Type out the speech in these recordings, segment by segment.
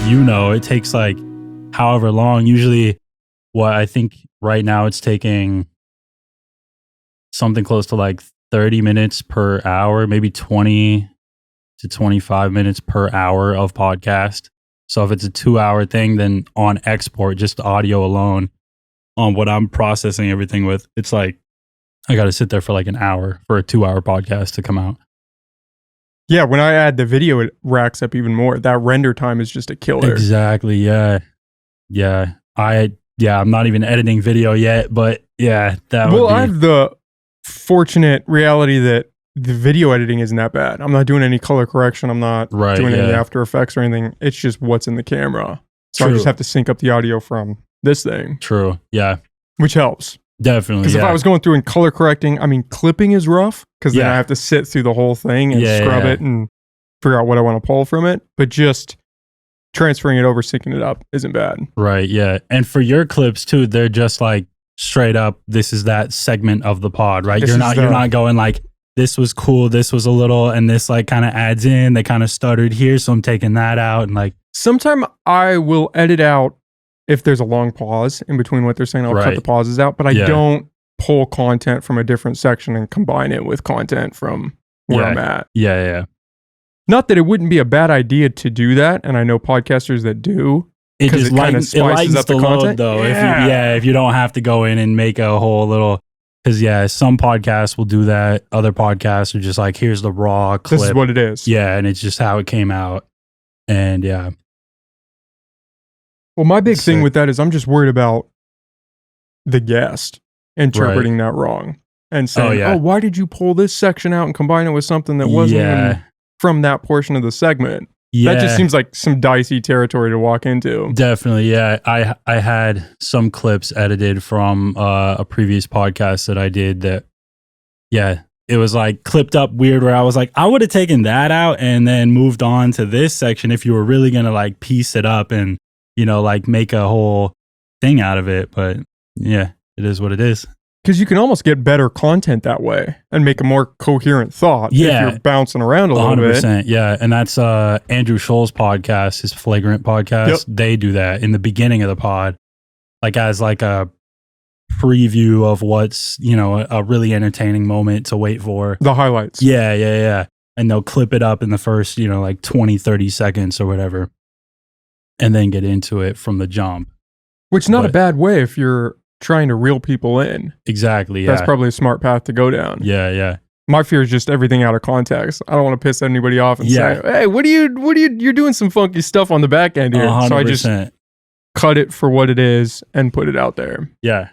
it takes like however long. Usually what I think right now it's taking something close to like 30 minutes per hour, maybe 20 to 25 minutes per hour of podcast. So if it's a 2-hour thing, then on export, just the audio alone on what I'm processing everything with, it's like I got to sit there for like an hour for a 2-hour podcast to come out. Yeah, when I add the video, it racks up even more. That render time is just a killer. Exactly. Yeah. I'm not even editing video yet, but yeah, I have the fortunate reality that the video editing isn't that bad. I'm not doing any color correction. I'm not doing any After Effects or anything. It's just what's in the camera. So I just have to sync up the audio from this thing. True. Yeah. Which helps. Definitely. Because if I was going through and color correcting, clipping is rough because then I have to sit through the whole thing and scrub it and figure out what I want to pull from it. But just transferring it over, syncing it up isn't bad. Right. Yeah. And for your clips too, they're just like straight up, this is that segment of the pod, right? You're not going like, this was cool, this was a little, and this like kind of adds in, they kind of stuttered here, so I'm taking that out. And like sometime I will edit out if there's a long pause in between what they're saying. I'll cut the pauses out, but I don't pull content from a different section and combine it with content from where I'm at. Yeah. Not that it wouldn't be a bad idea to do that, and I know podcasters that do. It just lightens up the load though. If you don't have to go in and make a whole little. Because, some podcasts will do that. Other podcasts are just like, here's the raw clip. This is what it is. Yeah, and it's just how it came out. And, yeah. Well, my big thing with that is I'm just worried about the guest interpreting that wrong. And saying, why did you pull this section out and combine it with something that wasn't even from that portion of the segment? Yeah. That just seems like some dicey territory to walk into. Definitely, yeah. I had some clips edited from a previous podcast that I did that, it was like clipped up weird where I was like, I would have taken that out and then moved on to this section if you were really going to like piece it up and, like make a whole thing out of it. But yeah, it is what it is. Because you can almost get better content that way and make a more coherent thought if you're bouncing around a little 100%, bit. Yeah, and that's Andrew Scholl's podcast, his Flagrant podcast. Yep. They do that in the beginning of the pod, like as like a preview of what's, a really entertaining moment to wait for. The highlights. Yeah. And they'll clip it up in the first, like 20, 30 seconds or whatever, and then get into it from the jump. Which is not a bad way if you're trying to reel people in. Exactly. Yeah. That's probably a smart path to go down. Yeah. My fear is just everything out of context. I don't want to piss anybody off and say, hey, you're doing some funky stuff on the back end here. 100%. So I just cut it for what it is and put it out there. Yeah.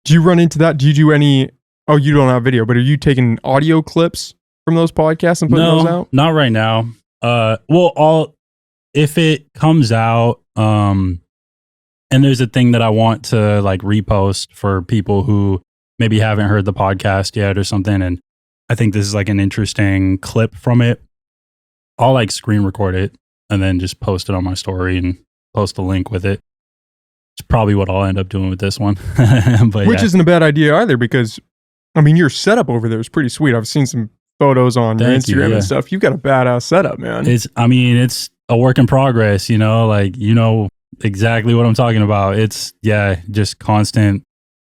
Do you run into that? Do you do any, you don't have video, but are you taking audio clips from those podcasts and putting those out? Not right now. If it comes out, and there's a thing that I want to like repost for people who maybe haven't heard the podcast yet or something. And I think this is like an interesting clip from it. I'll like screen record it and then just post it on my story and post a link with it. It's probably what I'll end up doing with this one. Which isn't a bad idea either because, your setup over there is pretty sweet. I've seen some photos on your Instagram and stuff. You've got a badass setup, man. It's a work in progress, exactly what I'm talking about. It's just constant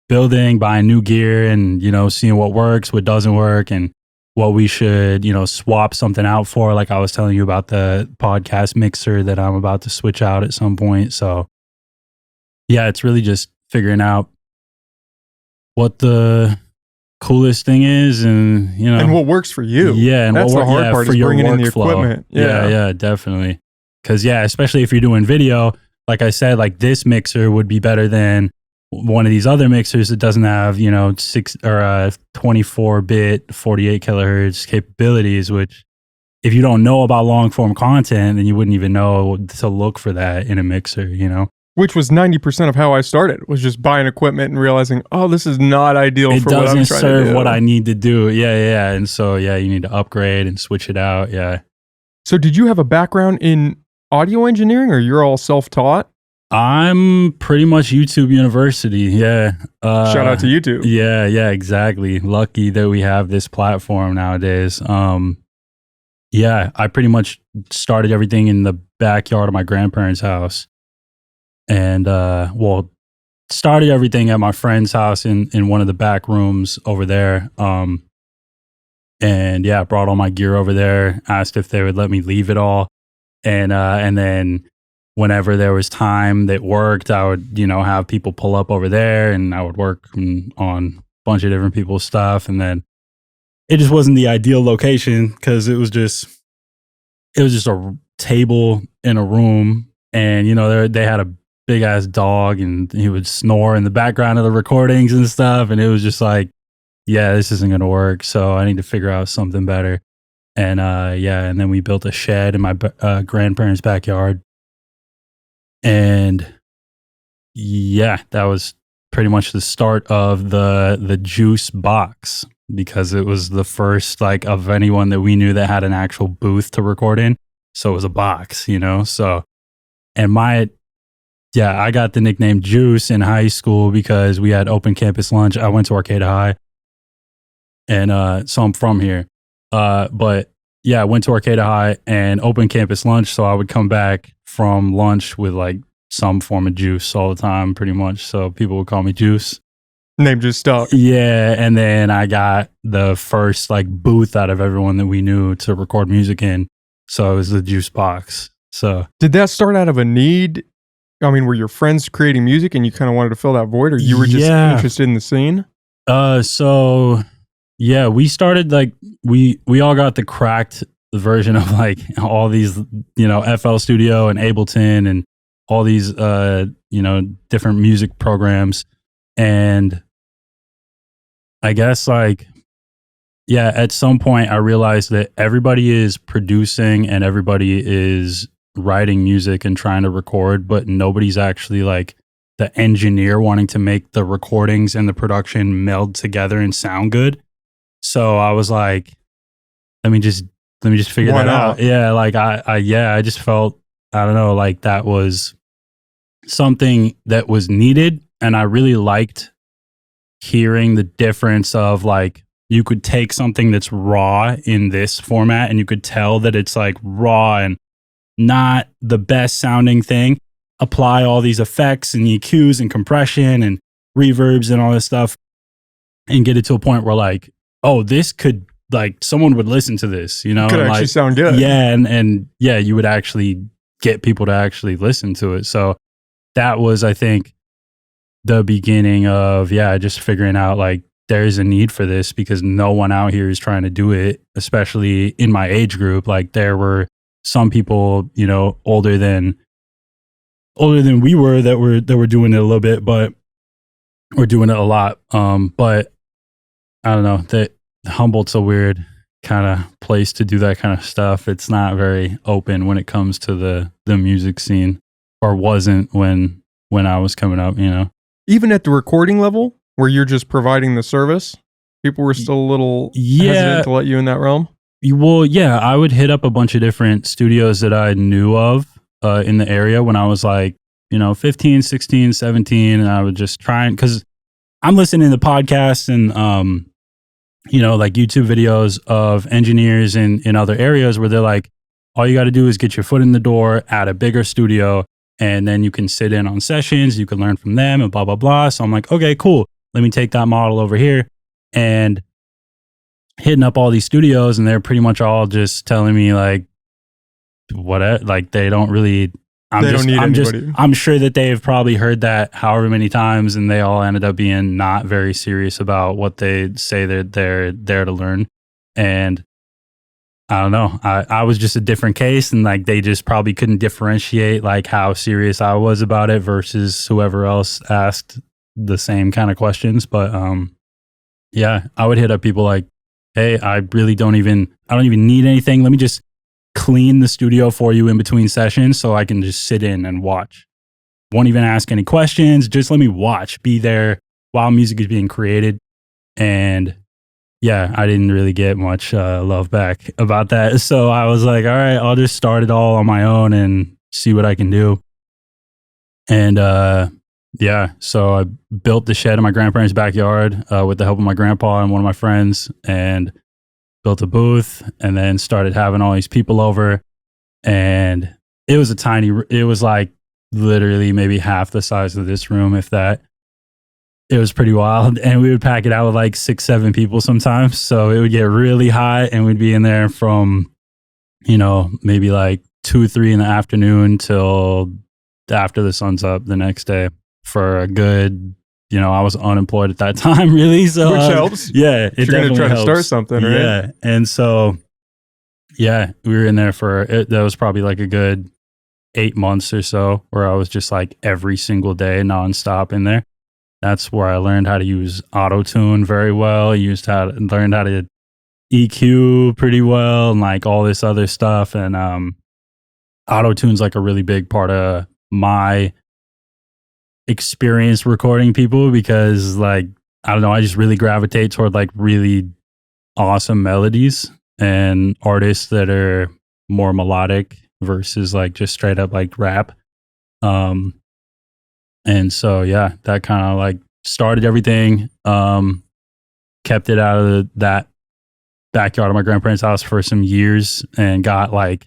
building, buying new gear and, seeing what works, what doesn't work and what we should, swap something out for. Like I was telling you about the podcast mixer that I'm about to switch out at some point. So it's really just figuring out what the coolest thing is and, and what works for you. Yeah. And that's the hard part is bringing in the equipment. Yeah, definitely. Cause especially if you're doing video, like I said, like this mixer would be better than one of these other mixers that doesn't have, 24-bit, 48 kilohertz capabilities, which if you don't know about long form content, then you wouldn't even know to look for that in a mixer, Which was 90% of how I started, was just buying equipment and realizing, this is not ideal for what I'm trying to do. It doesn't serve what I need to do. Yeah. And so, you need to upgrade and switch it out. Yeah. So did you have a background in audio engineering or you're all self-taught? I'm pretty much YouTube University. Yeah. Shout out to YouTube. Yeah, exactly. Lucky that we have this platform nowadays. Yeah, I pretty much started everything in the backyard of my grandparents' house. And started everything at my friend's house in one of the back rooms over there. And yeah, brought all my gear over there, asked if they would let me leave it all. And then whenever there was time that worked, I would, have people pull up over there and I would work on a bunch of different people's stuff. And then it just wasn't the ideal location because it was just a table in a room. And, they had a big ass dog and he would snore in the background of the recordings and stuff. And it was just like, yeah, this isn't going to work. So I need to figure out something better. And and then we built a shed in my grandparents' backyard. And yeah, that was pretty much the start of the JUiCE box, because it was the first of anyone that we knew that had an actual booth to record in. So it was a box, so, and I got the nickname JUiCE in high school because we had open campus lunch. I went to Arcata High, and so I'm from here. But yeah, I went to Arcata High and open campus lunch. So I would come back from lunch with some form of juice all the time, pretty much. So people would call me JUiCE. Name just stuck. Yeah. And then I got the first booth out of everyone that we knew to record music in. So it was the JUiCE box. So did that start out of a need? I mean, were your friends creating music and you kind of wanted to fill that void, or you were just interested in the scene? So yeah, we started we all got the cracked version of all these, FL Studio and Ableton and all these, different music programs. And I guess at some point I realized that everybody is producing and everybody is writing music and trying to record, but nobody's actually the engineer wanting to make the recordings and the production meld together and sound good. So I was like, let me just figure that out. Yeah. I just felt, I don't know, that was something that was needed. And I really liked hearing the difference of you could take something that's raw in this format and you could tell that it's raw and not the best sounding thing, apply all these effects and EQs and compression and reverbs and all this stuff and get it to a point where oh, this could someone would listen to this, Could actually sound good. Yeah. And yeah, you would actually get people to actually listen to it. So that was, I think, the beginning of, just figuring out there's a need for this because no one out here is trying to do it, especially in my age group. There were some people, older than we were that were doing it a little bit, but we're doing it a lot. But I don't know, that Humboldt's a weird kind of place to do that kind of stuff. It's not very open when it comes to the music scene, or wasn't when I was coming up, Even at the recording level where you're just providing the service, people were still a little hesitant to let you in that realm? Well, yeah, I would hit up a bunch of different studios that I knew of in the area when I was 15, 16, 17. And I would just try because I'm listening to podcasts and, YouTube videos of engineers in other areas where they're all you got to do is get your foot in the door at a bigger studio and then you can sit in on sessions, you can learn from them and blah, blah, blah. So I'm okay, cool. Let me take that model over here and hitting up all these studios, and they're pretty much all just telling me what, they don't really, I'm sure that they've probably heard that however many times, and they all ended up being not very serious about what they say they're there to learn. And I don't know, I was just a different case, and they just probably couldn't differentiate how serious I was about it versus whoever else asked the same kind of questions. But I would hit up people hey, I don't even need anything. Let me just clean the studio for you in between sessions so I can just sit in and watch. Won't even ask any questions. Just let me watch, be there while music is being created. And yeah, I didn't really get much love back about that. So I was all right, I'll just start it all on my own and see what I can do. And so I built the shed in my grandparents' backyard with the help of my grandpa and one of my friends. And built a booth, and then started having all these people over. And it was it was like literally maybe half the size of this room, if that. It was pretty wild. And we would pack it out with like 6, 7 people sometimes. So it would get really hot, and we'd be in there from, maybe like 2, 3 in the afternoon till after the sun's up the next day for a good, I was unemployed at that time, really. So which helps. Yeah. You're going to try to start something, right? Yeah. And so, yeah, we were in there that was probably like a good 8 months or so, where I was just like every single day nonstop in there. That's where I learned how to use auto-tune very well. Learned how to EQ pretty well, and like all this other stuff. And auto-tune's like a really big part of my experience recording people, because like, I don't know, I just really gravitate toward like really awesome melodies and artists that are more melodic versus like just straight up like rap. And so, yeah, that kind of like started everything. Kept it out of that backyard of my grandparents' house for some years, and got like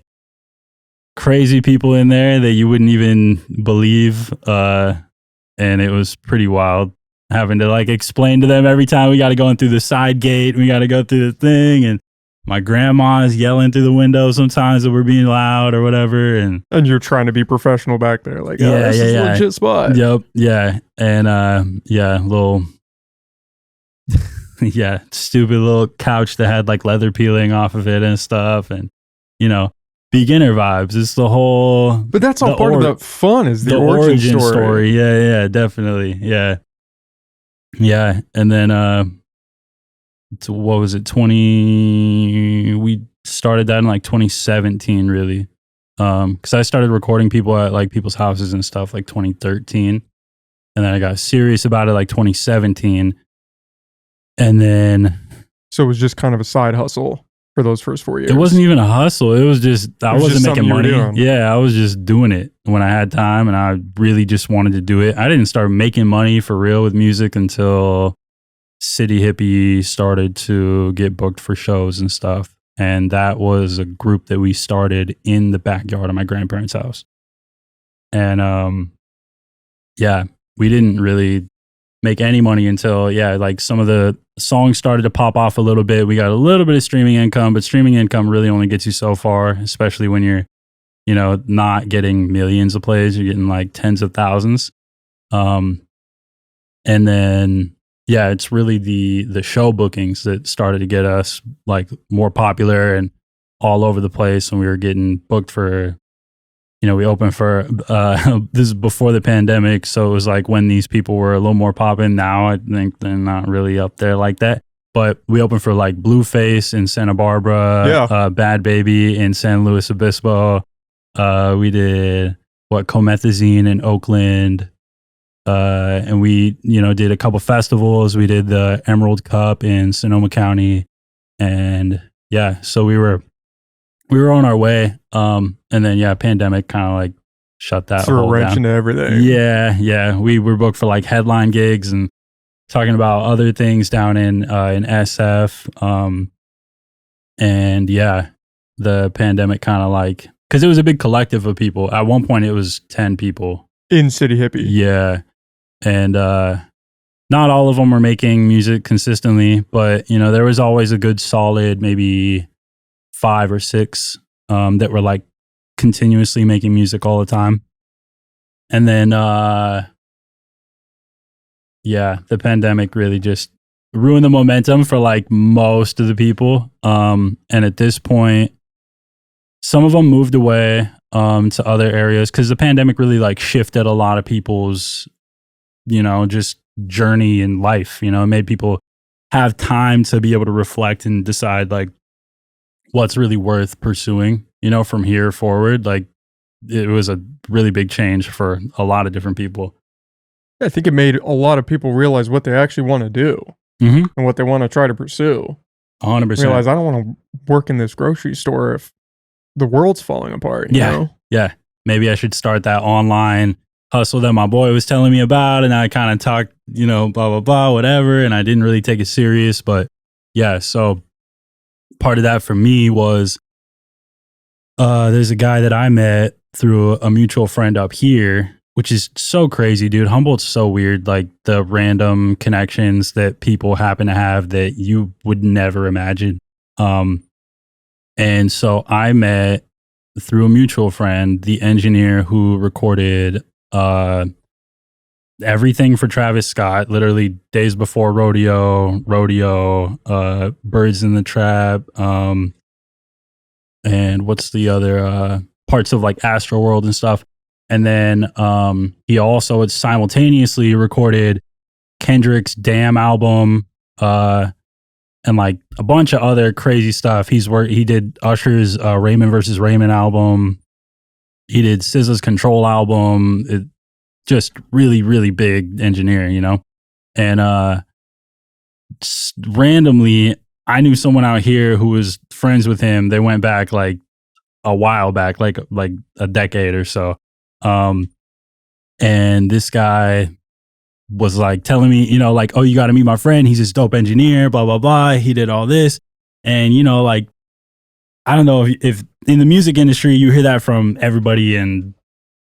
crazy people in there that you wouldn't even believe. And it was pretty wild having to like explain to them every time we got to go in through the side gate, we got to go through the thing, and my grandma's yelling through the window sometimes that we're being loud or whatever. And you're trying to be professional back there. Like, this is a legit spot. Yep. Yeah. And, little, stupid little couch that had like leather peeling off of it and stuff. And, beginner vibes. It's the whole. But that's all part of the fun, is the origin story. Yeah, definitely. Yeah. Yeah. And then, what was it? We started that in like 2017, really. Because I started recording people at like people's houses and stuff like 2013. And then I got serious about it like 2017. And then. So it was just kind of a side hustle for those first 4 years. It wasn't even a hustle. It was just, I wasn't making money. Yeah, I was just doing it when I had time, and I really just wanted to do it. I didn't start making money for real with music until City Hippie started to get booked for shows and stuff. And that was a group that we started in the backyard of my grandparents' house. And we didn't really make any money until, like some of the songs started to pop off a little bit. We got a little bit of streaming income, but streaming income really only gets you so far, especially when you're, not getting millions of plays. You're getting like tens of thousands. And then, it's really the show bookings that started to get us like more popular and all over the place. And we were getting booked for, we opened for, this is before the pandemic. So it was like when these people were a little more popping. Now I think they're not really up there like that. But we opened for like Blueface in Santa Barbara, Bad Baby in San Luis Obispo. We did Comethazine in Oakland. And we, did a couple festivals. We did the Emerald Cup in Sonoma County. And so we were on our way. And then, pandemic kind of like shut that threw a wrench into everything. Yeah. We were booked for like headline gigs and talking about other things down in SF. And the pandemic kind of like, because it was a big collective of people. At one point, it was 10 people. In City Hippie. Yeah. And not all of them were making music consistently, but, there was always a good solid, maybe 5 or 6 that were like continuously making music all the time. And then, the pandemic really just ruined the momentum for like most of the people. And at this point, some of them moved away to other areas because the pandemic really like shifted a lot of people's, just journey in life. It made people have time to be able to reflect and decide like what's really worth pursuing, from here forward. Like it was a really big change for a lot of different people. I think it made a lot of people realize what they actually want to do and what they want to try to pursue. 100%. Realize I don't want to work in this grocery store if the world's falling apart. You know? Yeah. Maybe I should start that online hustle that my boy was telling me about. And I kind of talked, blah, blah, blah, whatever. And I didn't really take it serious. But so part of that for me was there's a guy that I met through a mutual friend up here, which is so crazy, dude. Humboldt's so weird, like the random connections that people happen to have that you would never imagine. And so I met through a mutual friend the engineer who recorded everything for Travis Scott, literally days before Rodeo, Birds in the Trap, and what's the other parts of like Astroworld and stuff. And then he also had simultaneously recorded Kendrick's Damn album and like a bunch of other crazy stuff. He did Usher's Raymond versus Raymond album. He did SZA's Control album. Just really, really big engineer, you know? And randomly, I knew someone out here who was friends with him. They went back like a while back, like a decade or so. And this guy was like telling me, you know, like, oh, you got to meet my friend. He's this dope engineer, blah, blah, blah. He did all this. And, you know, like, I don't know if in the music industry, you hear that from everybody and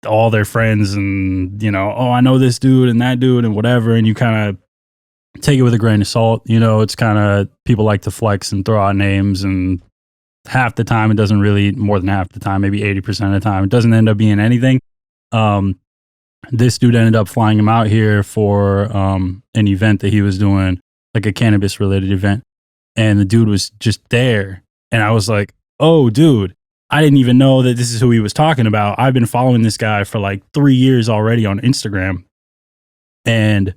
all their friends and, you know, oh, I know this dude and that dude and whatever. And you kind of take it with a grain of salt. You know, it's kind of, people like to flex and throw out names, and half the time it doesn't really, more than half the time, maybe 80% of the time, it doesn't end up being anything. This dude ended up flying him out here for an event that he was doing, like a cannabis related event. And the dude was just there. And I was like, oh, dude, I didn't even know that this is who he was talking about. I've been following this guy for like 3 years already on Instagram. And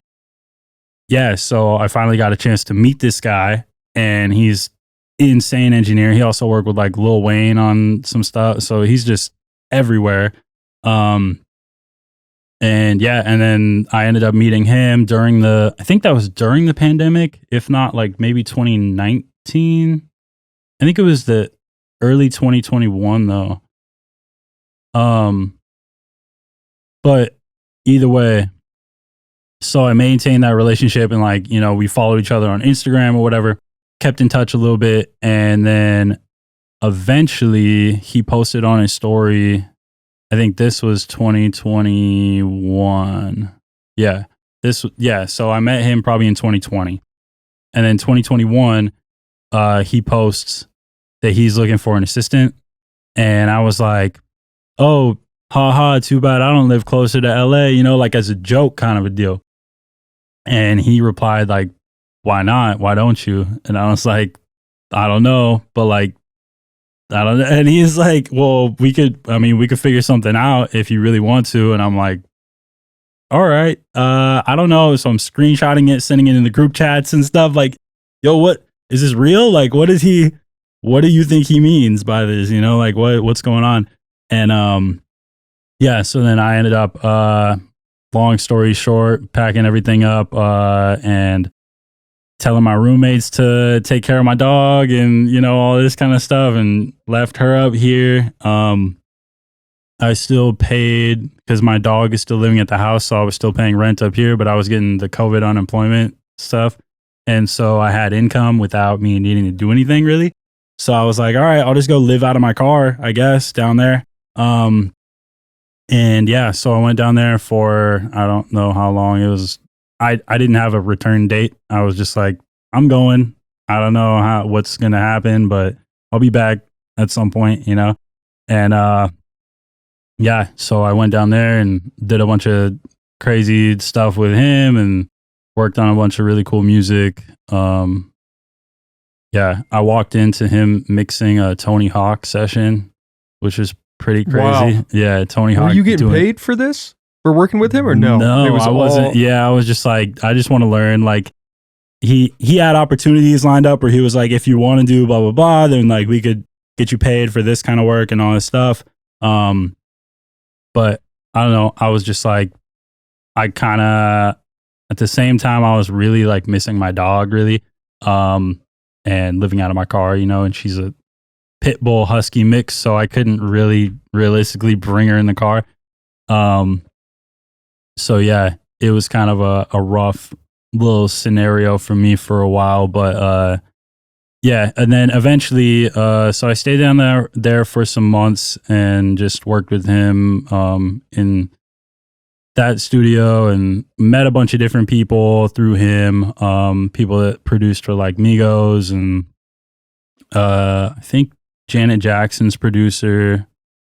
yeah, so I finally got a chance to meet this guy, and he's insane engineer. He also worked with like Lil Wayne on some stuff. So he's just everywhere. And yeah, and then I ended up meeting him I think that was during the pandemic, if not like maybe 2019. I think it was the early 2021 though. But either way, so I maintained that relationship, and like, you know, we followed each other on Instagram or whatever, kept in touch a little bit. And then eventually he posted on his story, I think this was 2021. Yeah. So I met him probably in 2020. And then 2021, he posts that he's looking for an assistant. And I was like, oh, haha, too bad I don't live closer to LA, you know, like as a joke kind of a deal. And he replied like, why not? Why don't you? And I was like, I don't know, but like, I don't know. And he's like, well, we could figure something out if you really want to. And I'm like, all right. I don't know. So I'm screenshotting it, sending it in the group chats and stuff like, yo, what is this real? Like, what do you think he means by this? You know, like what's going on? And, yeah, so then I ended up, long story short, packing everything up, and telling my roommates to take care of my dog and, you know, all this kind of stuff, and left her up here. I still paid, because my dog is still living at the house, so I was still paying rent up here, but I was getting the COVID unemployment stuff. And so I had income without me needing to do anything really. So I was like, all right, I'll just go live out of my car, I guess, down there. And yeah, so I went down there for, I don't know how long it was. I didn't have a return date. I was just like, I'm going. I don't know what's going to happen, but I'll be back at some point, you know? And yeah, so I went down there and did a bunch of crazy stuff with him and worked on a bunch of really cool music. Yeah, I walked into him mixing a Tony Hawk session, which was pretty crazy. Wow. Yeah, Tony Hawk. Were you getting paid for this? For working with him or no? No, I wasn't. Yeah, I was just like, I just want to learn. Like, he had opportunities lined up where he was like, if you want to do blah, blah, blah, then like we could get you paid for this kind of work and all this stuff. But I don't know. I was just like, I kind of, at the same time, I was really like missing my dog really. And living out of my car, you know, and she's a pit bull husky mix. So I couldn't really realistically bring her in the car. So yeah, it was kind of a rough little scenario for me for a while, but Yeah, and then eventually, so I stayed down there for some months and just worked with him in that studio and met a bunch of different people through him. People that produced for like Migos and I think Janet Jackson's producer.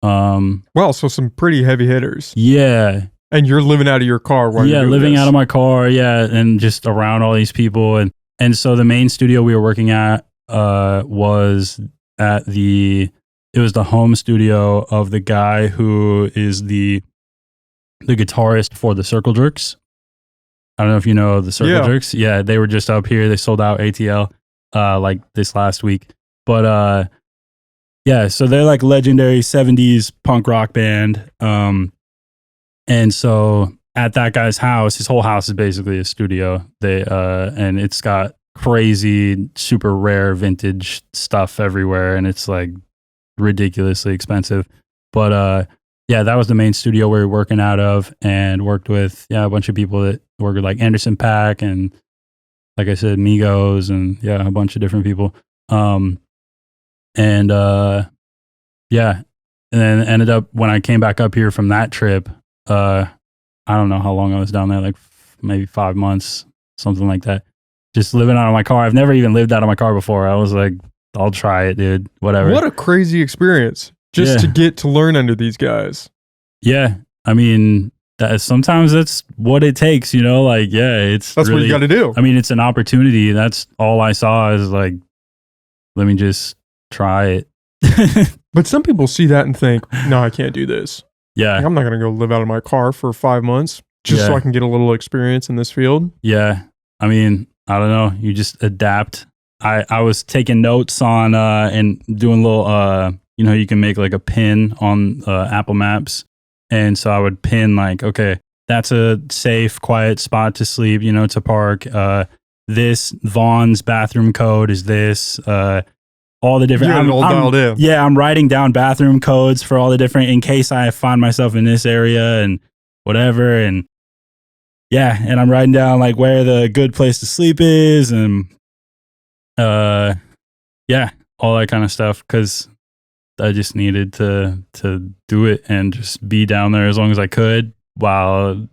Wow, so some pretty heavy hitters. Yeah. And you're living out of your car while you're doing living this. out of my car, and just around all these people. And so the main studio we were working at was at it was the home studio of the guy who is the guitarist for the Circle Jerks. I don't know if you know the Circle Jerks. Yeah, they were just up here. They sold out ATL like this last week. But yeah, so they're like legendary 70s punk rock band. And so at that guy's house, his whole house is basically a studio. And it's got crazy, super rare vintage stuff everywhere, and it's like ridiculously expensive. But yeah, that was the main studio we were working out of, and worked with a bunch of people that worked with like Anderson .Paak and, like I said, Migos, and a bunch of different people. And then ended up, when I came back up here from that trip, I don't know how long I was down there, like maybe 5 months, something like that. Just living out of my car. I've never even lived out of my car before. I was like, I'll try it, dude. Whatever. What a crazy experience just to get to learn under these guys. Yeah. I mean, sometimes that's what it takes, like, that's really, what you got to do. I mean, it's an opportunity. That's all I saw is like, let me just try it. But some people see that and think, no, I can't do this. Yeah. I'm not going to go live out of my car for 5 months just so I can get a little experience in this field. Yeah. I mean, I don't know. You just adapt. I was taking notes on and doing little, you can make like a pin on Apple Maps. And so I would pin like, okay, that's a safe, quiet spot to sleep, to park. This Vaughn's bathroom code is this. All the different, I'm writing down bathroom codes for all the different, in case I find myself in this area and whatever. And and I'm writing down like where the good place to sleep is, and all that kind of stuff, because I just needed to do it and just be down there as long as I could while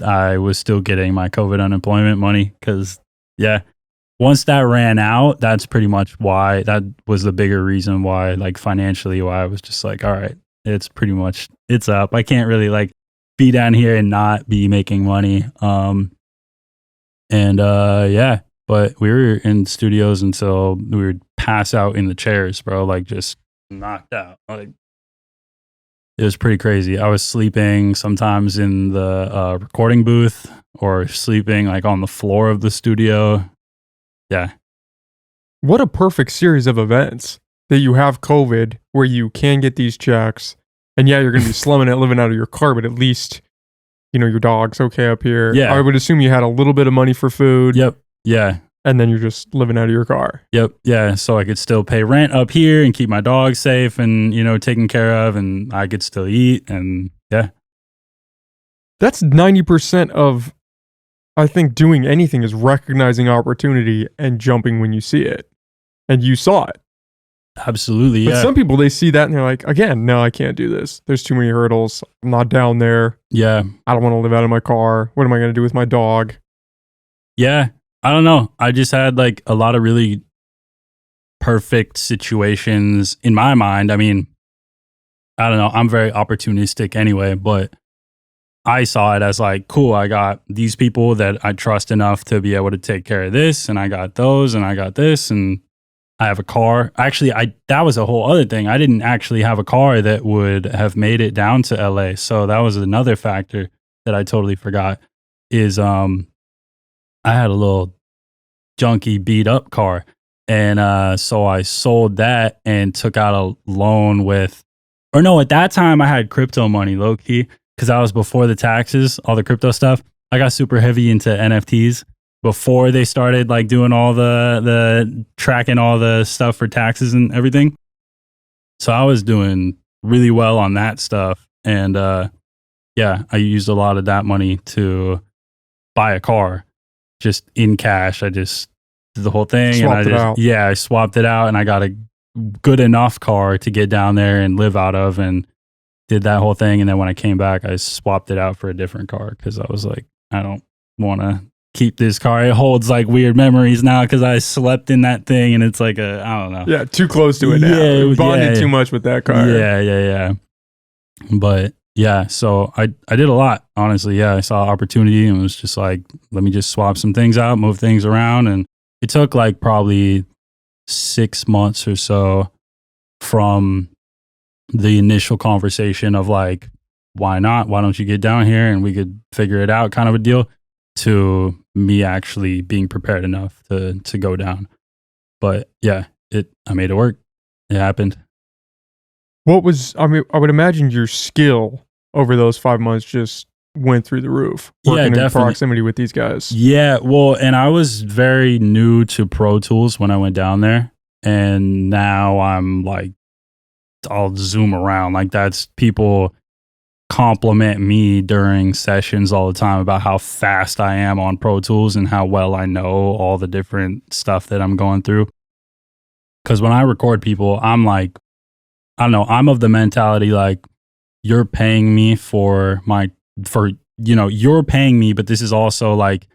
I was still getting my COVID unemployment money. Because once that ran out, that's pretty much why, that was the bigger reason why, like financially, why I was just like, all right, it's pretty much, it's up. I can't really like be down here and not be making money. But we were in studios until we would pass out in the chairs, bro, like just knocked out. Like, it was pretty crazy. I was sleeping sometimes in the recording booth, or sleeping like on the floor of the studio. Yeah. What a perfect series of events that you have COVID, where you can get these checks, and you're going to be slumming it, living out of your car, but at least, your dog's okay up here. Yeah. I would assume you had a little bit of money for food. Yep. Yeah. And then you're just living out of your car. Yep. Yeah. So I could still pay rent up here and keep my dog safe and, taken care of, and I could still eat. And that's 90% of, I think, doing anything is recognizing opportunity and jumping when you see it. And you saw it. Absolutely. But some people, they see that and they're like, again, no, I can't do this. There's too many hurdles. I'm not down there. Yeah. I don't want to live out of my car. What am I going to do with my dog? Yeah. I don't know. I just had like a lot of really perfect situations in my mind. I mean, I don't know. I'm very opportunistic anyway, but I saw it as like, cool, I got these people that I trust enough to be able to take care of this, and I got those, and I got this, and I have a car. Actually, that was a whole other thing. I didn't actually have a car that would have made it down to LA. So that was another factor that I totally forgot, is I had a little junky beat up car. And so I sold that and took out a loan at that time I had crypto money, low key, because I was before the taxes, all the crypto stuff. I got super heavy into NFTs before they started like doing all the tracking all the stuff for taxes and everything. So I was doing really well on that stuff. And I used a lot of that money to buy a car just in cash. I just the whole thing. Swapped it out. Yeah, I swapped it out and I got a good enough car to get down there and live out of and did that whole thing. And then when I came back, I swapped it out for a different car because I was like, I don't want to keep this car. It holds like weird memories now because I slept in that thing and it's like I don't know. Yeah, too close to it now. Yeah, bonded too much with that car. Yeah. But yeah, so I did a lot, honestly. Yeah, I saw opportunity and was just like, let me just swap some things out, move things around. And it took like probably 6 months or so from the initial conversation of like, why not? Why don't you get down here and we could figure it out kind of a deal, to me actually being prepared enough to go down. But yeah, I made it work. It happened. I would imagine your skill over those 5 months just went through the roof. Working in proximity with these guys. Yeah, well, and I was very new to Pro Tools when I went down there. And now I'm like, I'll zoom around. Like that's people compliment me during sessions all the time about how fast I am on Pro Tools and how well I know all the different stuff that I'm going through. Because when I record people, I'm like, I don't know, I'm of the mentality like, you're paying me you're paying me, but this is also like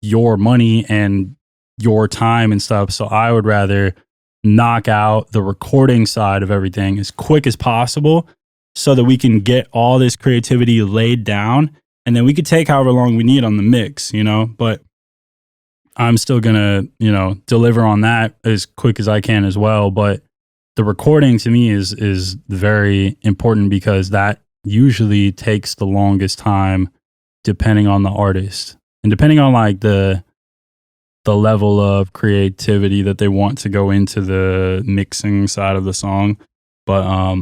your money and your time and stuff. So I would rather knock out the recording side of everything as quick as possible so that we can get all this creativity laid down and then we could take however long we need on the mix, but I'm still gonna, deliver on that as quick as I can as well. But the recording to me is very important because that usually takes the longest time depending on the artist and depending on like the level of creativity that they want to go into the mixing side of the song. But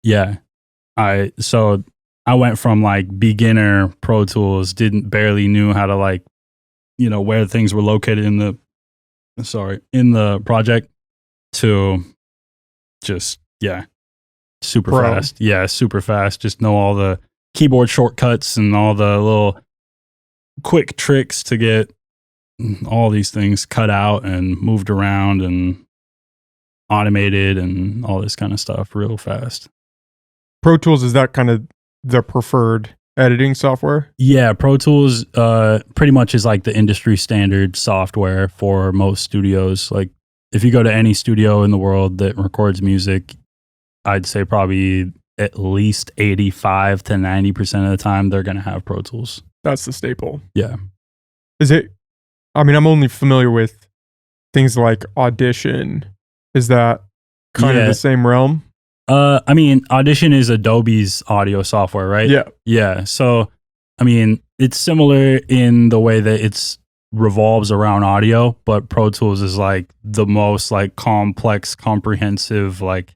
yeah, I went from like beginner Pro Tools, barely knew how to like, where things were located in the project, to just, super fast. Yeah, super fast. Just know all the keyboard shortcuts and all the little quick tricks to get all these things cut out and moved around and automated and all this kind of stuff real fast. Pro Tools, is that kind of the preferred editing software? Yeah, Pro Tools pretty much is like the industry standard software for most studios. Like if you go to any studio in the world that records music, I'd say probably at least 85 to 90% of the time they're going to have Pro Tools. That's the staple. Yeah. I'm only familiar with things like Audition. Is that kind of the same realm? Audition is Adobe's audio software, right? Yeah. Yeah. So, it's similar in the way that it's revolves around audio, but Pro Tools is like the most like complex, comprehensive, like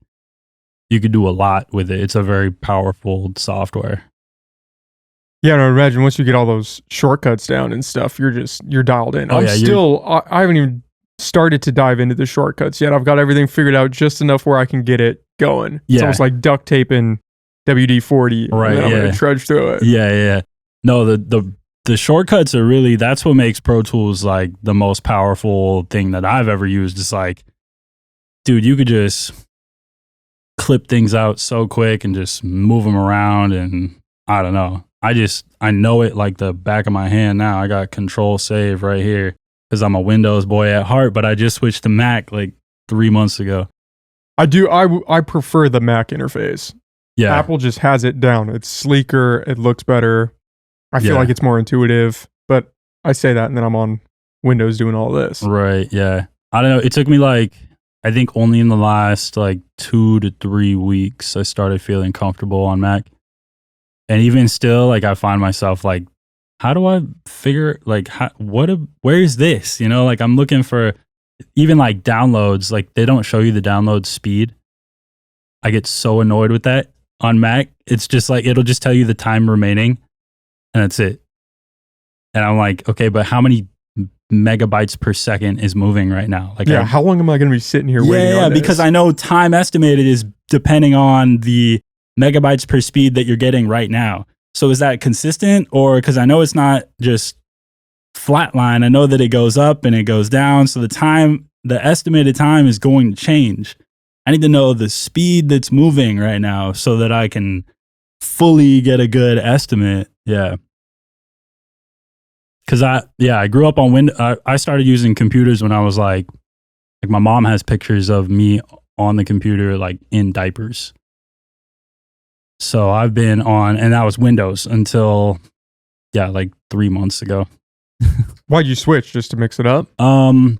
you could do a lot with it. It's a very powerful software. Yeah, and I imagine once you get all those shortcuts down and stuff, you're dialed in. I haven't even started to dive into the shortcuts yet. I've got everything figured out just enough where I can get it going. Yeah. It's almost like duct taping WD-40. Right. I'm going to trudge through it. Yeah. No, the shortcuts are really, that's what makes Pro Tools like the most powerful thing that I've ever used. It's like, dude, you could just clip things out so quick and just move them around. And I don't know. I know it like the back of my hand now. I got Control Save right here because I'm a Windows boy at heart, but I just switched to Mac like 3 months ago. I prefer the Mac interface. Yeah. Apple just has it down. It's sleeker. It looks better. I feel like it's more intuitive, but I say that and then I'm on Windows doing all this. Right. Yeah. I don't know. It took me like, I think only in the last like 2 to 3 weeks, I started feeling comfortable on Mac. And even still, like I find myself like, how do I figure like, where is this? Like I'm looking for even like downloads, like they don't show you the download speed. I get so annoyed with that on Mac. It's just like, it'll just tell you the time remaining and that's it. And I'm like, okay, but how many megabytes per second is moving right now? Like, how long am I going to be sitting here waiting on this? Because I know time estimated is depending on the megabytes per speed that you're getting right now. So is that consistent? Or because I know it's not just flatline. I know that it goes up and it goes down. So the estimated time is going to change. I need to know the speed that's moving right now so that I can fully get a good estimate. Yeah. Cause I grew up on Windows. I started using computers when I was like my mom has pictures of me on the computer, like in diapers. So I've been on, and that was Windows until, like 3 months ago. Why'd you switch? Just to mix it up? Well,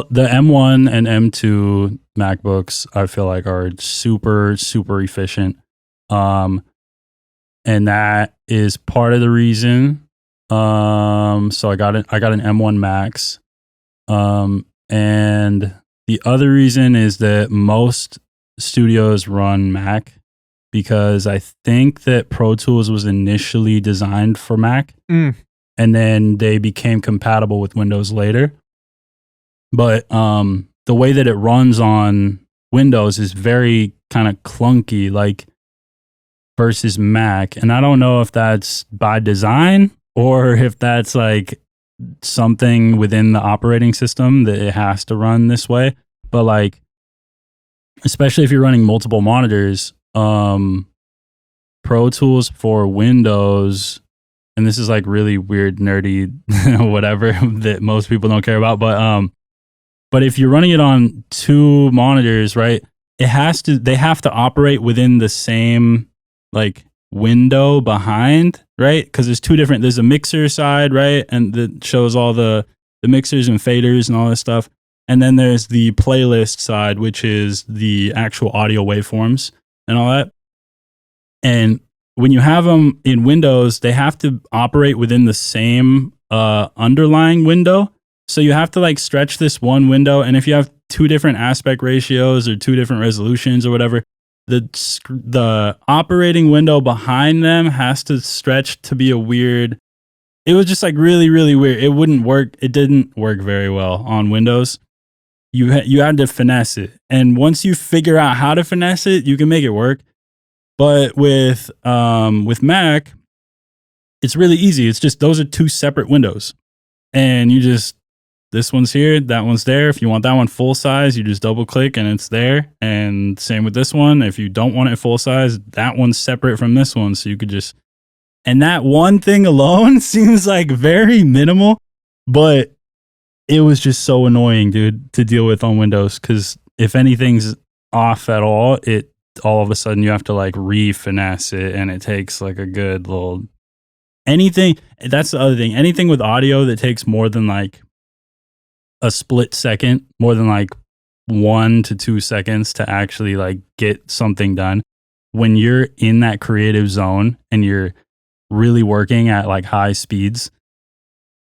the M1 and M2 MacBooks, I feel like are super, super efficient. And that is part of the reason. So I got an M1 Max. And the other reason is that most studios run Mac because I think that Pro Tools was initially designed for Mac. And then they became compatible with Windows later. But the way that it runs on Windows is very kind of clunky, like versus Mac. And I don't know if that's by design or if that's like something within the operating system that it has to run this way. But like, especially if you're running multiple monitors, Pro Tools for Windows, and this is like really weird, nerdy, whatever that most people don't care about. But if you're running it on 2 monitors, right, they have to operate within the same like window behind, right? Because there's a mixer side, right? And that shows all the mixers and faders and all this stuff. And then there's the playlist side, which is the actual audio waveforms and all that. And when you have them in Windows, they have to operate within the same underlying window. So you have to like stretch this one window. And if you have 2 different aspect ratios or 2 different resolutions or whatever, the operating window behind them has to stretch to be a weird. It was just like really, really weird. It wouldn't work. It didn't work very well on Windows. You had to finesse it. And once you figure out how to finesse it, you can make it work. But with Mac, it's really easy. It's just those are 2 separate windows. And this one's here, that one's there. If you want that one full size, you just double click and it's there. And same with this one. If you don't want it full size, that one's separate from this one. So you could just, and that one thing alone seems like very minimal, but it was just so annoying, dude, to deal with on Windows. Cause if anything's off at all of a sudden you have to like re-finesse it and it takes like a good little anything. That's the other thing. Anything with audio that takes more than like a split second, more than like 1 to 2 seconds to actually like get something done. When you're in that creative zone and you're really working at like high speeds,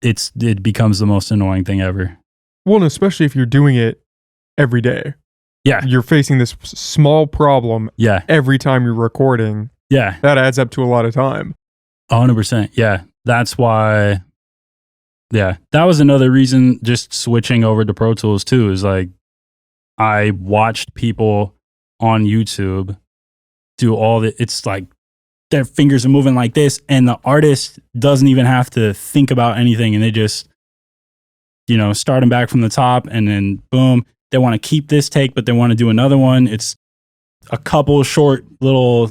it becomes the most annoying thing ever. Well, and especially if you're doing it every day. Yeah. You're facing this small problem every time you're recording. Yeah. That adds up to a lot of time. 100%. Yeah. That's why. Yeah. That was another reason just switching over to Pro Tools too, is like I watched people on YouTube do it's like their fingers are moving like this and the artist doesn't even have to think about anything and they just, start them back from the top and then boom, they want to keep this take, but they want to do another one. It's a couple short little,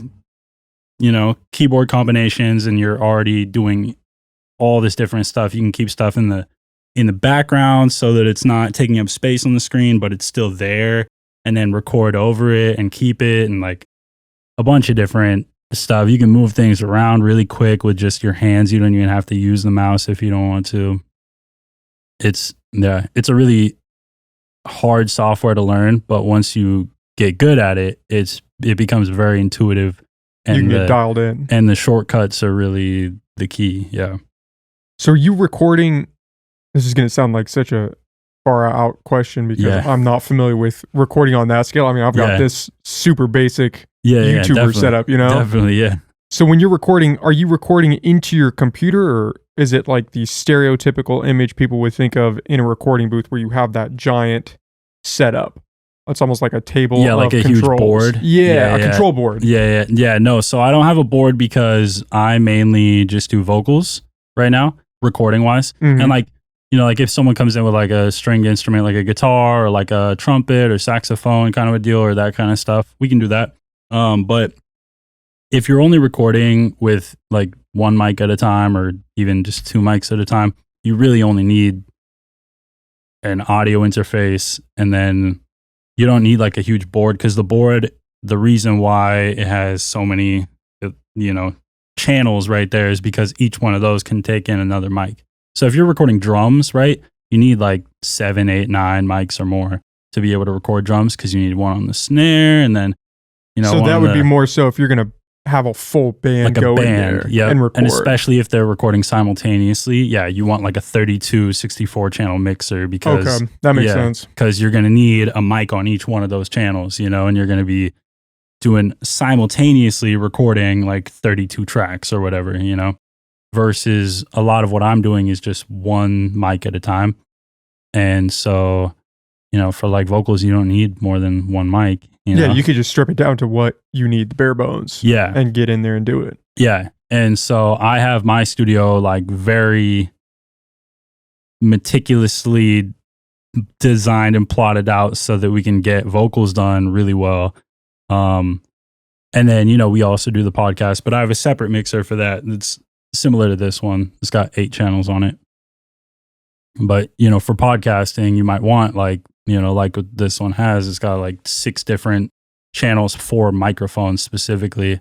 keyboard combinations and you're already doing all this different stuff. You can keep stuff in the background so that it's not taking up space on the screen, but it's still there, and then record over it and keep it, and like a bunch of different stuff. You can move things around really quick with just your hands. You don't even have to use the mouse if you don't want to. It's a really hard software to learn, but once you get good at it, it becomes very intuitive. And you can get dialed in. And the shortcuts are really the key. Yeah. So are you recording? This is going to sound like such a far out question because I'm not familiar with recording on that scale. I mean, I've got this super basic YouTuber setup, Definitely, yeah. So when you're recording, are you recording into your computer, or is it like the stereotypical image people would think of in a recording booth where you have that giant setup? It's almost like a table of like a controls. huge board. Yeah, a control board. Yeah. No, so I don't have a board because I mainly just do vocals right now. recording wise. And like, you know, like if someone comes in with like a stringed instrument, like a guitar or like a trumpet or saxophone kind of a deal or that kind of stuff, we can do that. But if you're only recording with like one mic at a time or even just two mics at a time, you really only need an audio interface. And then you don't need like a huge board, because the board, the reason why it has so many, you know, channels right there is because each one of those can take in another mic. So if you're recording drums, right, you need like 7, 8, 9 mics or more to be able to record drums, because you need one on the snare and then, you know. So that would be more so if you're going to have a full band like go in there and record. And especially if they're recording simultaneously, you want like a 32, 64 channel mixer, because that makes sense. Because you're going to need a mic on each one of those channels, you know, and you're going to be doing simultaneously recording like 32 tracks or whatever, you know, versus a lot of what I'm doing is just one mic at a time. And so, you know, for like vocals, you don't need more than one mic. You know? You could just strip it down to what you need, the bare bones. And get in there and do it. Yeah. And so I have my studio like very meticulously designed and plotted out so that we can get vocals done really well. And then, you know, we also do the podcast, but I have a separate mixer for that. It's similar to this one. It's got 8 channels on it. But, you know, for podcasting, you might want like, you know, like what this one has, it's got like 6 different channels for microphones specifically,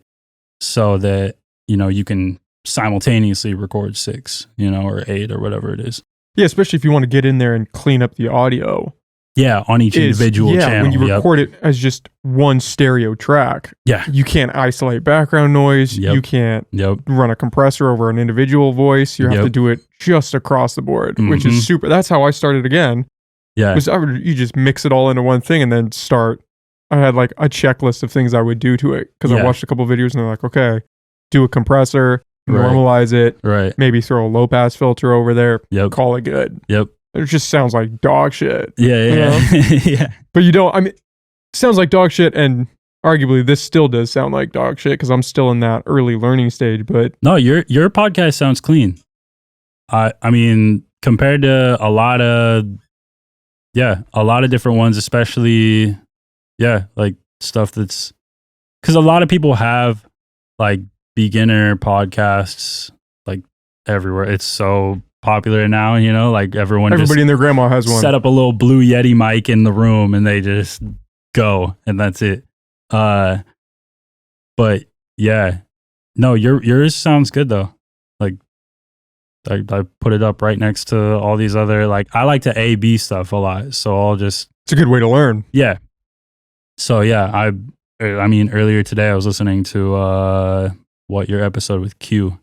so that, you know, you can simultaneously record 6, you know, or 8 or whatever it is. Yeah, especially if you want to get in there and clean up the audio. Yeah, on each individual channel. When you record it as just one stereo track, you can't isolate background noise. You can't run a compressor over an individual voice. You have to do it just across the board, which is super. That's how I started again. Yeah. Because you just mix it all into one thing and then start. I had like a checklist of things I would do to it, because I watched a couple of videos and they're like, okay, do a compressor, normalize it, maybe throw a low pass filter over there, call it good. It just sounds like dog shit. Yeah. But you don't, I mean, it sounds like dog shit, and arguably this still does sound like dog shit because I'm still in that early learning stage, but. No, your podcast sounds clean. I mean, compared to a lot of different ones, especially, like stuff that's, because a lot of people have like beginner podcasts like everywhere. It's so popular now, you know, like everybody and their grandma has one. Set up a little Blue Yeti mic in the room and they just go, and that's it. But yeah, no, yours sounds good though. Like I put it up right next to all these other, like I like to A/B stuff a lot, so I'll just. It's a good way to learn. Yeah. So yeah, I mean earlier today I was listening to your episode with Q.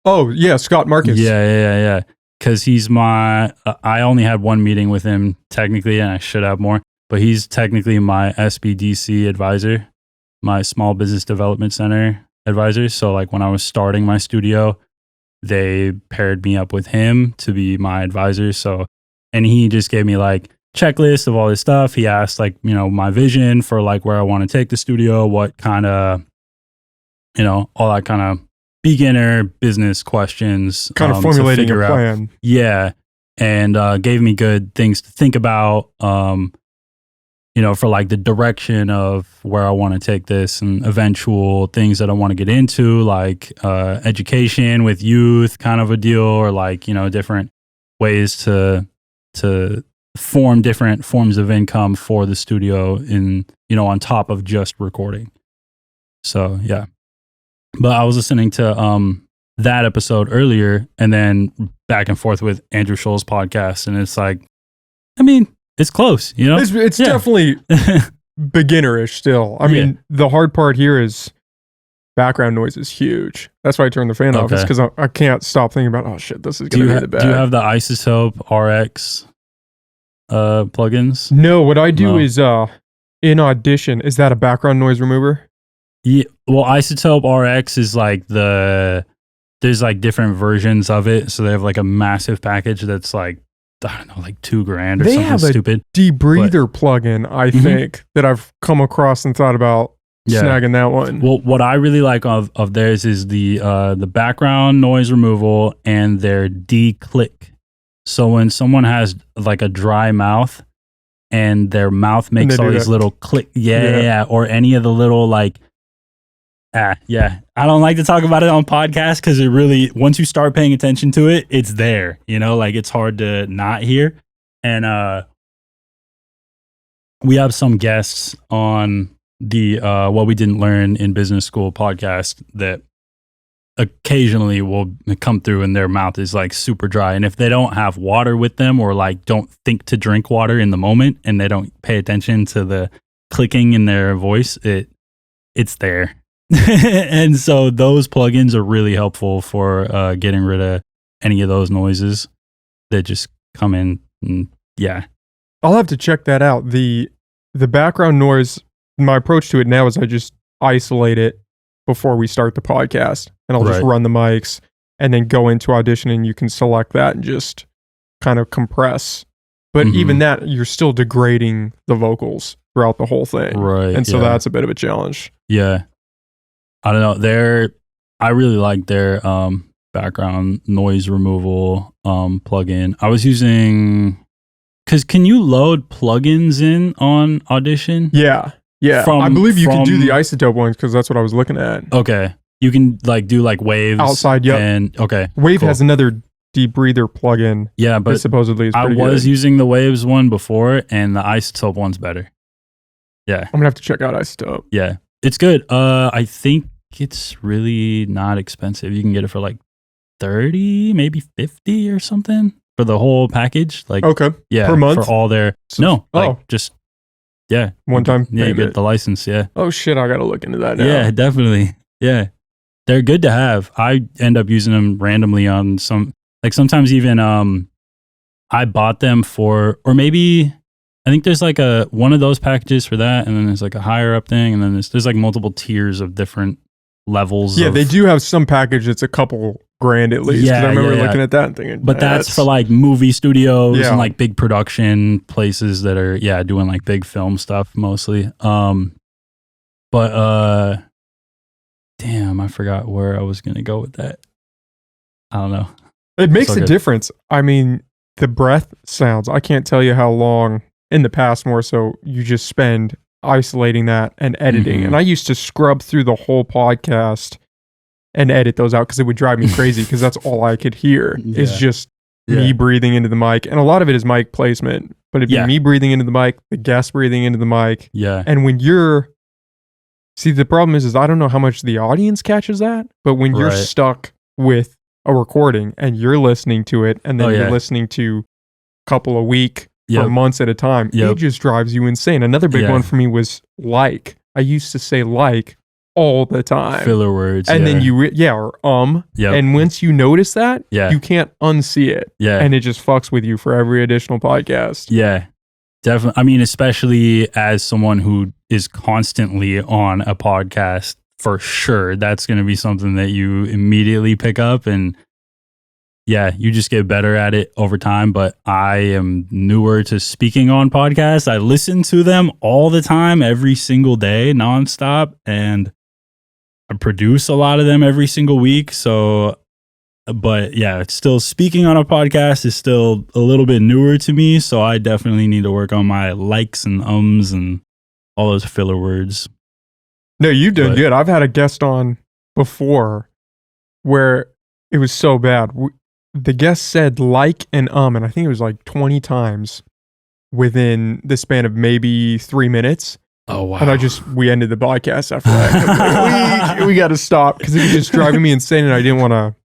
Oh, yeah, Scott Marcus. Yeah. Because he's I only had one meeting with him technically, and I should have more, but he's technically my SBDC advisor, my Small Business Development Center advisor. So like when I was starting my studio, they paired me up with him to be my advisor. So, and he just gave me like checklist of all this stuff. He asked like, you know, my vision for like where I want to take the studio, what kind of, you know, all that kind of beginner business questions, kind of formulating a plan. Out. Yeah. And gave me good things to think about, you know, for like the direction of where I want to take this and eventual things that I want to get into, like education with youth kind of a deal, or like, you know, different ways to form different forms of income for the studio in, you know, on top of just recording. So, yeah. But I was listening to that episode earlier and then back and forth with Andrew Scholl's podcast. And it's like, I mean, it's close, you know? It's definitely beginnerish still. I mean, the hard part here is background noise is huge. That's why I turned the fan off. It's because I can't stop thinking about, oh shit, this is going to be the bad. Do you have the Isotope RX plugins? No, what I do is in Audition, is that a background noise remover? Yeah, well, Isotope RX is like there's like different versions of it. So they have like a massive package that's like, I don't know, like $2,000 or they something have stupid. Debreather plugin, I think, that I've come across and thought about. snagging that one. Well, what I really like of theirs is the background noise removal and their de-click. So when someone has like a dry mouth and their mouth makes all these little click, or any of the little like, I don't like to talk about it on podcasts because it really, once you start paying attention to it, it's there, like it's hard to not hear. And we have some guests on the What We Didn't Learn in Business School podcast that occasionally will come through and their mouth is like super dry. And if they don't have water with them or like don't think to drink water in the moment and they don't pay attention to the clicking in their voice, it's there. And so those plugins are really helpful for getting rid of any of those noises that just come in. And I'll have to check that out. The background noise, my approach to it now is I just isolate it before we start the podcast, and I'll just run the mics and then go into Audition, and you can select that and just kind of compress. But even that, you're still degrading the vocals throughout the whole thing. Right. And so that's a bit of a challenge. Yeah. I don't know. I really like their background noise removal plugin. I was using, because can you load plugins in on Audition? Yeah. I believe you can do the isotope ones because that's what I was looking at. Okay. You can like do like Waves. Outside, yep. And Wave has another deep breather plugin. Yeah, but supposedly is pretty good. I was using the Waves one before and the isotope one's better. Yeah. I'm going to have to check out isotope. Yeah. It's good. I think it's really not expensive. You can get it for like 30, maybe 50 or something for the whole package. Like, yeah, per month for all their, just one time. Yeah, you get the license. Yeah. Oh shit, I gotta look into that now. Yeah, definitely. Yeah, they're good to have. I end up using them randomly on some, like sometimes even I bought them for, or maybe I think there's like one of those packages for that, and then there's like a higher up thing, and then there's like multiple tiers of different levels. Yeah, they do have some package that's a couple grand at least. Yeah, I remember looking at that and thinking, but that's for like movie studios and like big production places that are doing like big film stuff mostly. But damn, I forgot where I was gonna go with that. I don't know. It makes a difference. I mean, the breath sounds. I can't tell you how long in the past more so you just spend isolating that and editing. And I used to scrub through the whole podcast and edit those out because it would drive me crazy because that's all I could hear is just me breathing into the mic. And a lot of it is mic placement, but it'd be me breathing into the mic, the guest breathing into the mic. Yeah. And when see, the problem is I don't know how much the audience catches that, but when you're stuck with a recording and you're listening to it and then you're listening to a couple a week for months at a time, it just drives you insane. Another big one for me was like. I used to say like all the time. Filler words. And then you, or And once you notice that, you can't unsee it. Yeah. And it just fucks with you for every additional podcast. Yeah. Definitely. I mean, especially as someone who is constantly on a podcast, for sure, that's going to be something that you immediately pick up. And you just get better at it over time. But I am newer to speaking on podcasts. I listen to them all the time, every single day, nonstop. And I produce a lot of them every single week. So, but it's still speaking on a podcast is still a little bit newer to me. So I definitely need to work on my likes and and all those filler words. No, you've done good. I've had a guest on before where it was so bad. The guest said like and I think it was like 20 times within the span of maybe 3 minutes. Oh, wow. And we ended the podcast after that. Like, we got to stop because it was just driving me insane and I didn't want to.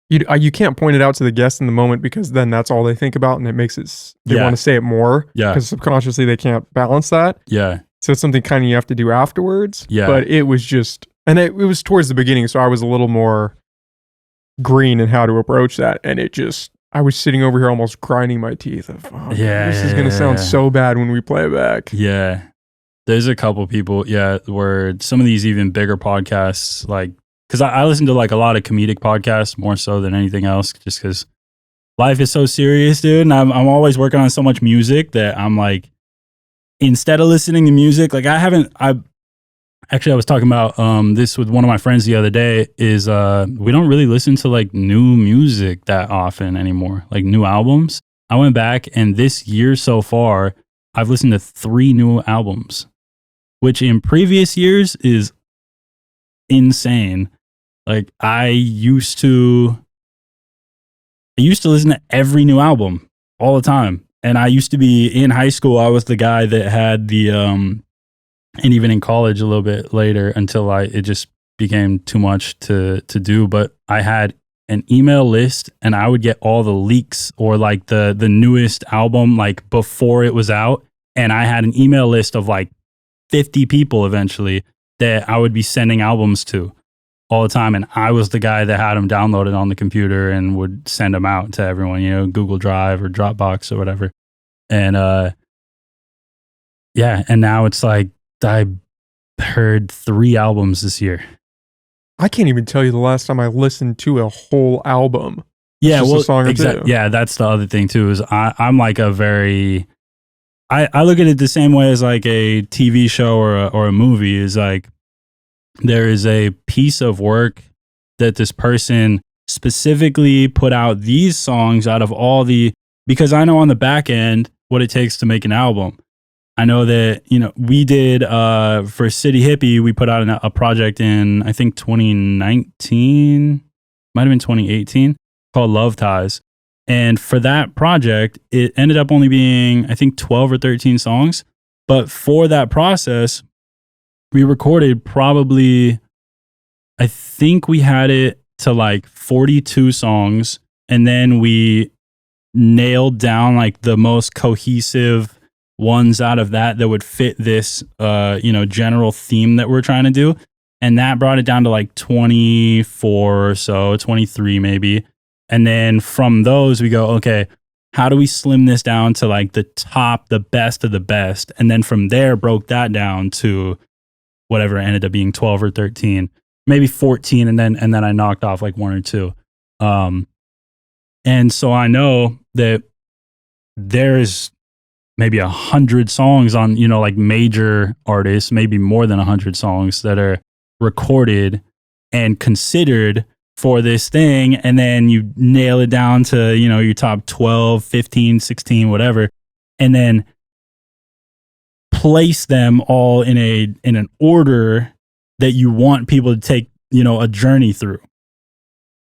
You can't point it out to the guest in the moment because then that's all they think about and it makes it, they want to say it more. Yeah. Because subconsciously they can't balance that. Yeah. So it's something kind of you have to do afterwards. Yeah. But it was just, and it was towards the beginning. So I was a little more green in how to approach that. And I was sitting over here almost grinding my teeth. This is going to sound so bad when we play it back. Yeah. There's a couple people, where some of these even bigger podcasts, like, because I listen to like a lot of comedic podcasts more so than anything else, just because life is so serious, dude. And I'm always working on so much music that I'm like, instead of listening to music, like I Actually, I was talking about this with one of my friends the other day. Is we don't really listen to like new music that often anymore, like new albums. I went back, and this year so far, I've listened to 3 new albums, which in previous years is insane. Like I used to listen to every new album all the time. And I used to be in high school. I was the guy that had the, and even in college a little bit later until it just became too much to do. But I had an email list, and I would get all the leaks or like the newest album like before it was out. And I had an email list of like 50 people eventually that I would be sending albums to all the time. And I was the guy that had them downloaded on the computer and would send them out to everyone, you know, Google Drive or Dropbox or whatever. And and now it's like I heard 3 albums this year. I can't even tell you the last time I listened to a whole album. Yeah, well, exactly. Yeah, that's the other thing too. Is I'm like a very, I look at it the same way as like a TV show or a movie. Is like there is a piece of work that this person specifically put out these songs out of all the, because I know on the back end what it takes to make an album. I know that, you know, we did for City Hippie, we put out a project in, I think 2019, might have been 2018, called Love Ties. And for that project, it ended up only being, I think, 12 or 13 songs. But for that process, we recorded probably, I think we had it to like 42 songs. And then we nailed down like the most cohesive ones out of that would fit this, general theme that we're trying to do. And that brought it down to like 24 or so, 23 maybe. And then from those, we go, okay, how do we slim this down to like the top, the best of the best? And then from there, broke that down to whatever ended up being 12 or 13, maybe 14. And then I knocked off like 1 or 2. And so I know that there's maybe 100 songs on, you know, like major artists, maybe more than 100 songs that are recorded and considered for this thing. And then you nail it down to, you know, your top 12, 15, 16, whatever. And then place them all in an order that you want people to take, you know, a journey through.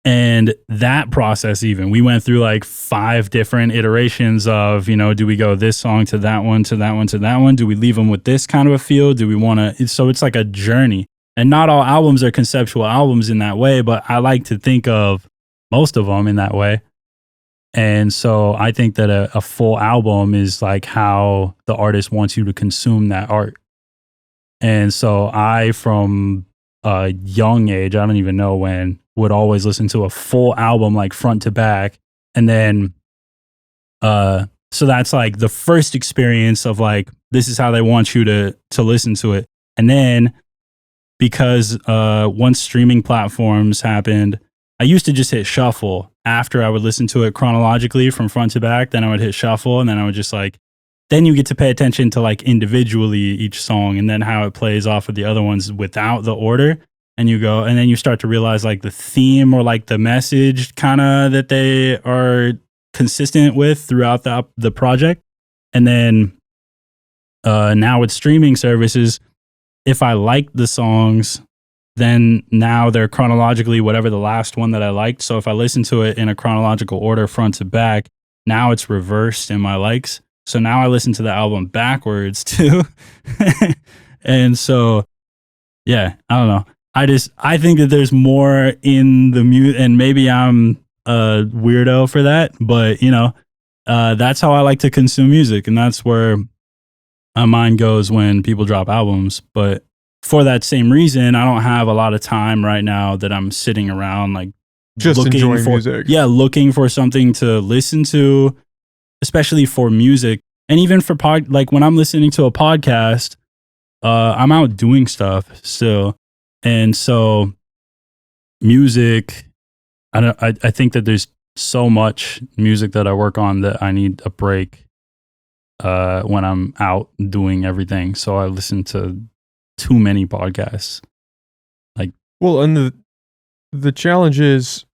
And that process, even we went through like 5 different iterations of, you know, do we go this song to that one, to that one, to that one? Do we leave them with this kind of a feel? Do we want to? So it's like a journey. And not all albums are conceptual albums in that way, but I like to think of most of them in that way. And so I think that a full album is like how the artist wants you to consume that art. And so I, from a young age, I don't even know when, would always listen to a full album like front to back. And then so that's like the first experience of like, this is how they want you to listen to it. And then because once streaming platforms happened, I used to just hit shuffle after I would listen to it chronologically from front to back. Then I would hit shuffle, and then I would just like, then you get to pay attention to like individually each song and then how it plays off of the other ones without the order. And you go, and then you start to realize like the theme or like the message kind of that they are consistent with throughout the project. And then now with streaming services, if I like the songs, then now they're chronologically whatever the last one that I liked. So if I listen to it in a chronological order front to back, now it's reversed in my likes. So now I listen to the album backwards too. And so, yeah, I don't know. I think that there's more in the music, and maybe I'm a weirdo for that, but you know, that's how I like to consume music, and that's where my mind goes when people drop albums. But for that same reason, I don't have a lot of time right now that I'm sitting around like just enjoying music. Yeah, looking for something to listen to, especially for music, and even for like when I'm listening to a podcast, I'm out doing stuff still. And so music, I think that there's so much music that I work on that I need a break when I'm out doing everything. So I listen to too many podcasts. Well, and the challenge is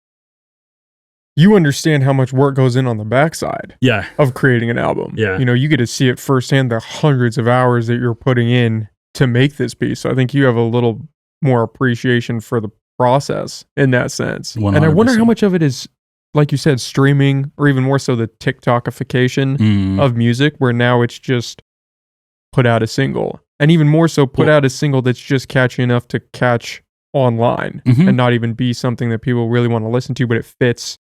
you understand how much work goes in on the backside of creating an album. Yeah. You get to see it firsthand, the hundreds of hours that you're putting in to make this piece. So I think you have a little more appreciation for the process in that sense. 100%. And I wonder how much of it is, like you said, streaming, or even more so the TikTokification of music, where now it's just put out a single. And even more so, put out a single that's just catchy enough to catch online and not even be something that people really want to listen to, but it fits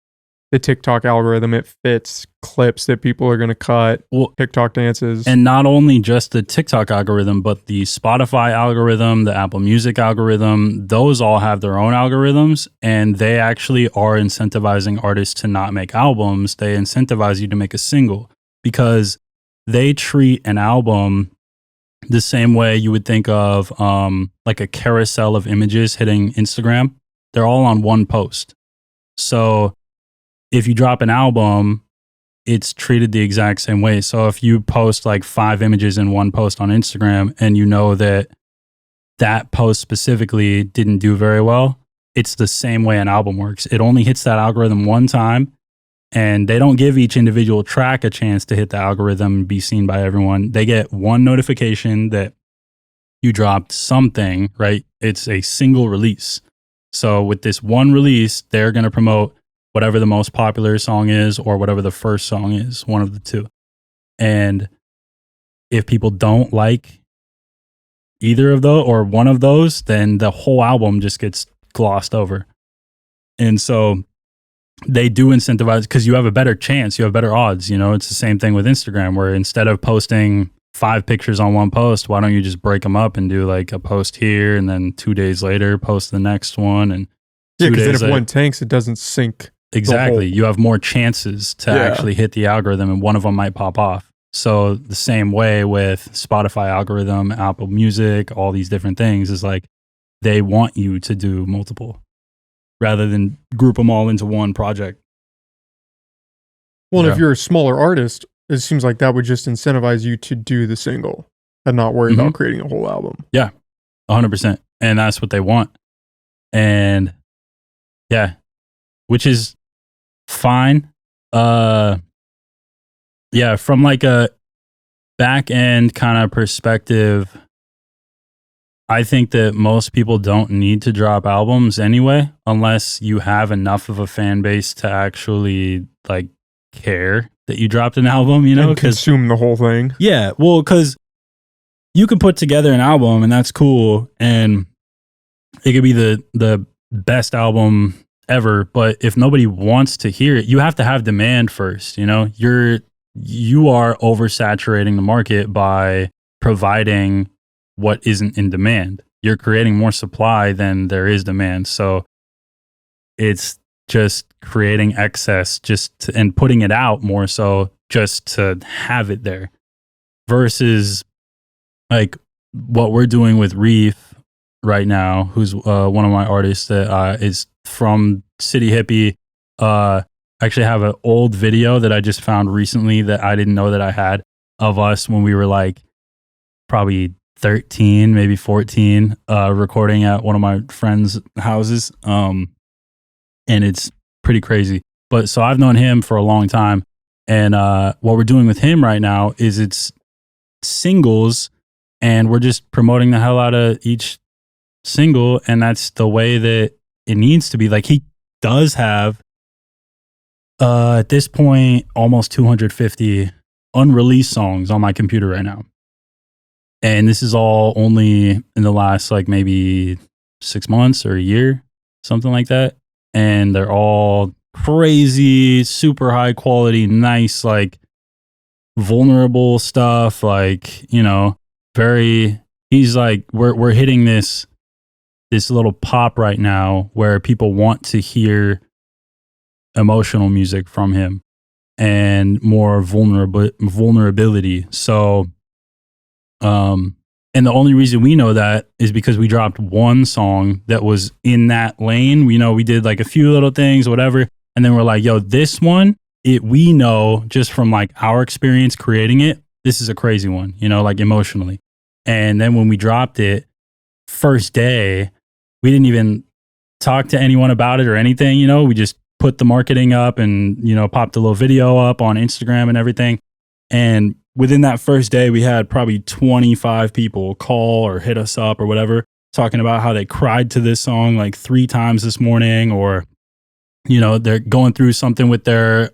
the TikTok algorithm. It fits clips that people are going to cut, TikTok dances. And not only just the TikTok algorithm, but the Spotify algorithm, the Apple Music algorithm, those all have their own algorithms, and they actually are incentivizing artists to not make albums. They incentivize you to make a single because they treat an album the same way you would think of like a carousel of images hitting Instagram. They're all on one post. So if you drop an album, it's treated the exact same way. So if you post like 5 images in one post on Instagram and you know that that post specifically didn't do very well, it's the same way an album works. It only hits that algorithm one time, and they don't give each individual track a chance to hit the algorithm and be seen by everyone. They get one notification that you dropped something, right? It's a single release. So with this one release, they're going to promote whatever the most popular song is or whatever the first song is, one of the two. And if people don't like either of those or one of those, then the whole album just gets glossed over. And so they do incentivize because you have a better chance, you have better odds. It's the same thing with Instagram, where instead of posting 5 pictures on one post, why don't you just break them up and do like a post here and then 2 days later post the next one? And because then if one tanks, it doesn't sync. Exactly. You have more chances to actually hit the algorithm, and one of them might pop off. So the same way with Spotify algorithm, Apple Music, all these different things is like they want you to do multiple rather than group them all into one project. Well, and if you're a smaller artist, it seems like that would just incentivize you to do the single and not worry about creating a whole album. Yeah, 100%. And that's what they want. And which is fine. From like a back end kind of perspective, I think that most people don't need to drop albums anyway, unless you have enough of a fan base to actually like care that you dropped an album, and consume the whole thing. Yeah, well, because you could put together an album and that's cool, and it could be the best album ever, but if nobody wants to hear it, you have to have demand first. You are oversaturating the market by providing what isn't in demand. You're creating more supply than there is demand. So it's just creating excess and putting it out more so just to have it there, versus like what we're doing with Reef right now, who's one of my artists that is from City Hippie. Actually have an old video that I just found recently that I didn't know that I had of us when we were like probably 13, maybe 14, recording at one of my friends' houses. And it's pretty crazy. But so I've known him for a long time. And what we're doing with him right now is it's singles, and we're just promoting the hell out of each single. And that's the way that it needs to be. Like, he does have, at this point, almost 250 unreleased songs on my computer right now. And this is all only in the last like maybe 6 months or a year, something like that. And they're all crazy, super high quality, nice, like vulnerable stuff. Like, he's like, we're hitting this little pop right now where people want to hear emotional music from him and more vulnerability. So, and the only reason we know that is because we dropped one song that was in that lane. We did like a few little things, whatever. And then we're like, yo, this one, we know just from like our experience creating it, this is a crazy one, like emotionally. And then when we dropped it, first day, we didn't even talk to anyone about it or anything, you know, we just put the marketing up and, you know, popped a little video up on Instagram and everything. And within that first day, we had probably 25 people call or hit us up or whatever, talking about how they cried to this song like 3 times this morning, or, you know, they're going through something with their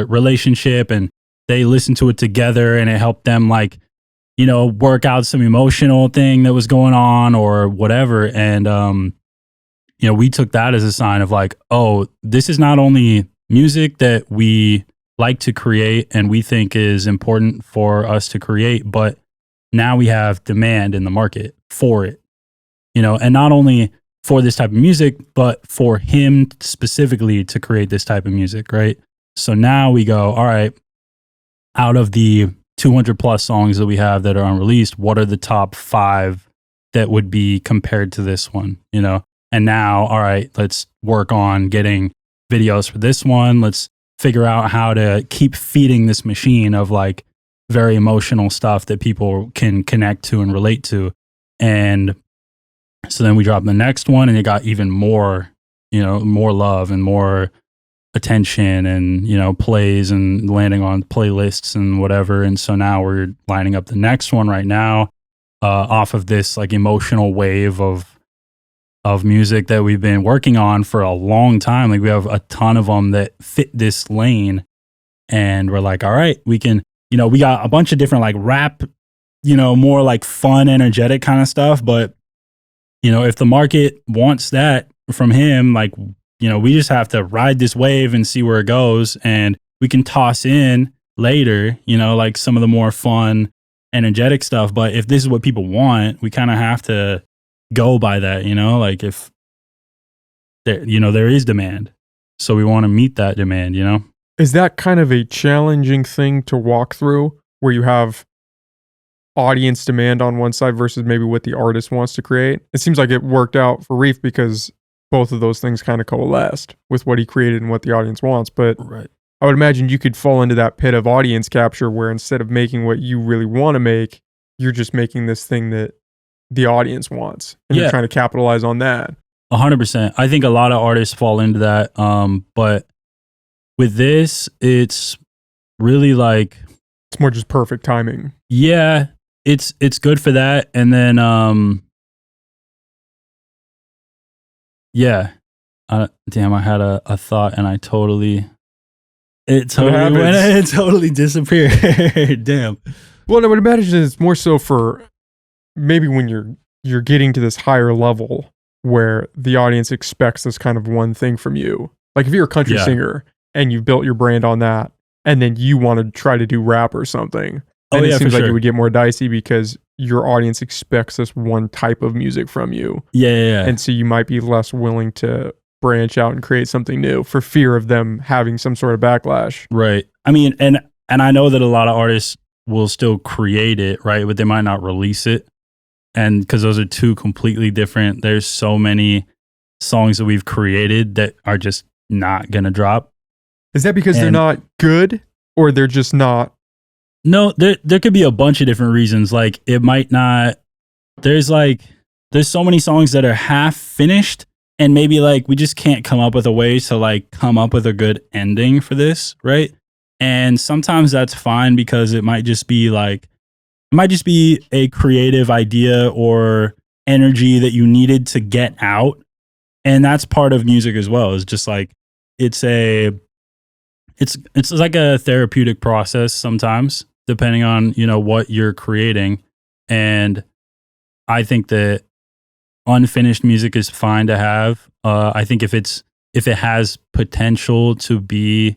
relationship and they listened to it together and it helped them, like, you know, work out some emotional thing that was going on or whatever. And, you know, we took that as a sign of like, oh, this is not only music that we like to create and we think is important for us to create, but now we have demand in the market for it, you know, and not only for this type of music, but for him specifically to create this type of music, right? So now we go, all right, out of the 200 plus songs that we have that are unreleased, what are the top 5 that would be compared to this one, you know? And now, all right, let's work on getting videos for this one. Let's figure out how to keep feeding this machine of like very emotional stuff that people can connect to and relate to. And so then we dropped the next one and it got even more, you know, more love and more attention and, you know, plays and landing on playlists and whatever. And so now we're lining up the next one right now, off of this like emotional wave of music that we've been working on for a long time. Like we have a ton of them that fit this lane, and we're like, all right, we can, you know, we got a bunch of different like rap, you know, more like fun, energetic kind of stuff. But, you know, if the market wants that from him, like, you know, we just have to ride this wave and see where it goes. And we can toss in later, you know, like some of the more fun, energetic stuff. But if this is what people want, we kind of have to go by that, you know, like if there, you know, there is demand. So we want to meet that demand, you know? Is that kind of a challenging thing to walk through where you have audience demand on one side versus maybe what the artist wants to create? It seems like it worked out for Reef because both of those things kind of coalesced with what he created and what the audience wants. But right. I would imagine you could fall into that pit of audience capture where instead of making what you really want to make, you're just making this thing that the audience wants, and you're trying to capitalize on that. 100%. I think a lot of artists fall into that. But with this, it's really like, it's more just perfect timing. Yeah, it's good for that. And then, yeah, damn, I had a thought and it totally disappeared. Damn. Well, I would imagine it's more so for maybe when you're getting to this higher level where the audience expects this kind of one thing from you. Like if you're a country singer and you've built your brand on that, and then you want to try to do rap or something, then it seems like it would get more dicey because your audience expects this one type of music from you. Yeah. And so you might be less willing to branch out and create something new for fear of them having some sort of backlash. Right. I mean, and I know that a lot of artists will still create it, right? But they might not release it. And because those are two completely different, there's so many songs that we've created that are just not going to drop. Is that because they're not good or they're just not? No, there could be a bunch of different reasons. Like it might not, there's so many songs that are half finished and maybe like we just can't come up with a way to like come up with a good ending for this, right? And sometimes that's fine because it might just be a creative idea or energy that you needed to get out. And that's part of music as well. It's just like, it's like a therapeutic process sometimes, depending on, you know, what you're creating. And I think that unfinished music is fine to have. I think if it has potential to be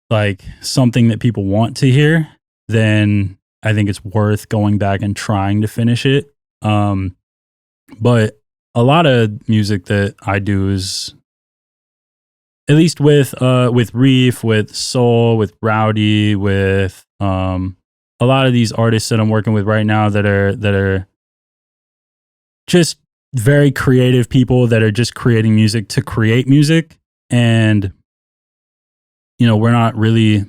like something that people want to hear, then I think it's worth going back and trying to finish it. But a lot of music that I do is, at least with Reef, with Soul, with Rowdy, with a lot of these artists that I'm working with right now that are just very creative people that are just creating music to create music. And, you know, we're not really,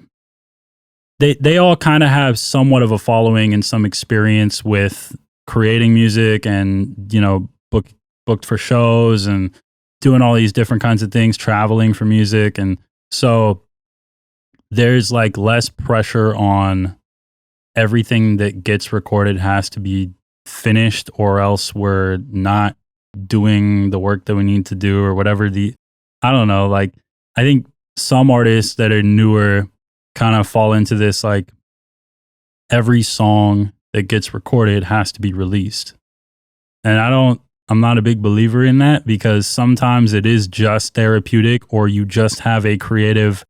they all kind of have somewhat of a following and some experience with creating music and, booked for shows and doing all these different kinds of things, traveling for music. And so there's like less pressure on everything that gets recorded has to be finished, or else we're not doing the work that we need to do, or whatever. I don't know, like, I think some artists that are newer kind of fall into this, like, every song that gets recorded has to be released. And I'm not a big believer in that, because sometimes it is just therapeutic, or you just have a creative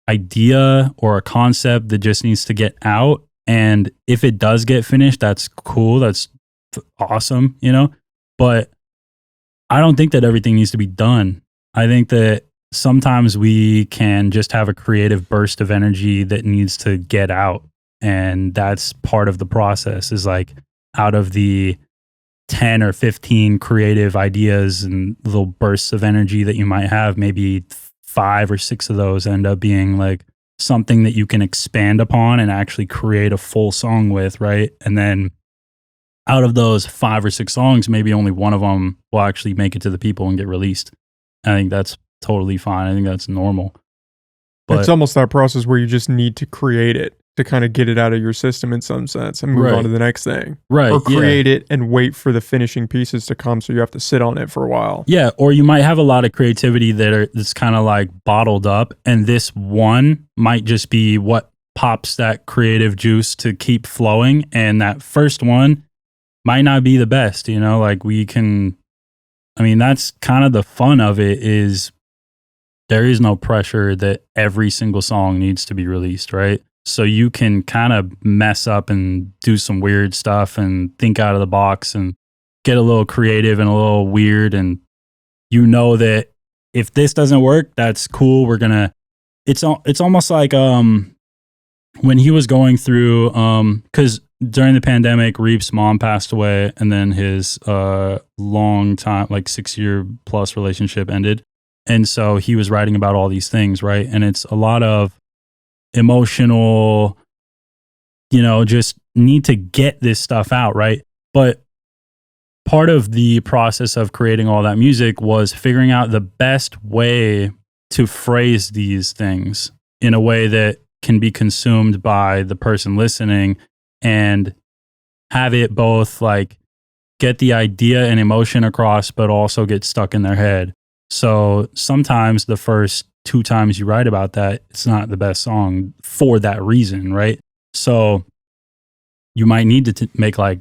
idea or a concept that just needs to get out. And if it does get finished, that's cool. That's awesome, But I don't think that everything needs to be done. I think that sometimes we can just have a creative burst of energy that needs to get out. And that's part of the process, is like, out of the 10 or 15 creative ideas and little bursts of energy that you might have, maybe 5 or 6 of those end up being like something that you can expand upon and actually create a full song with, right? And then out of those 5 or 6 songs, maybe only one of them will actually make it to the people and get released. I think that's totally fine. I think that's normal. But it's almost that process where you just need to create it to kind of get it out of your system in some sense and move on to the next thing. Right. Or create it and wait for the finishing pieces to come, so you have to sit on it for a while. Yeah. Or you might have a lot of creativity that's kind of like bottled up, and this one might just be what pops that creative juice to keep flowing. And that first one might not be the best, like that's kind of the fun of it, is there is no pressure that every single song needs to be released, right? So you can kind of mess up and do some weird stuff and think out of the box and get a little creative and a little weird. And that if this doesn't work, that's cool. It's almost like when he was going through, because during the pandemic, Reep's mom passed away, and then his long time, like 6-year plus relationship ended. And so he was writing about all these things, right? And it's a lot of emotional, just need to get this stuff out, right? But part of the process of creating all that music was figuring out the best way to phrase these things in a way that can be consumed by the person listening, and have it both like get the idea and emotion across, but also get stuck in their head. So sometimes the first 2 times you write about that, it's not the best song for that reason, right? So you might need to make like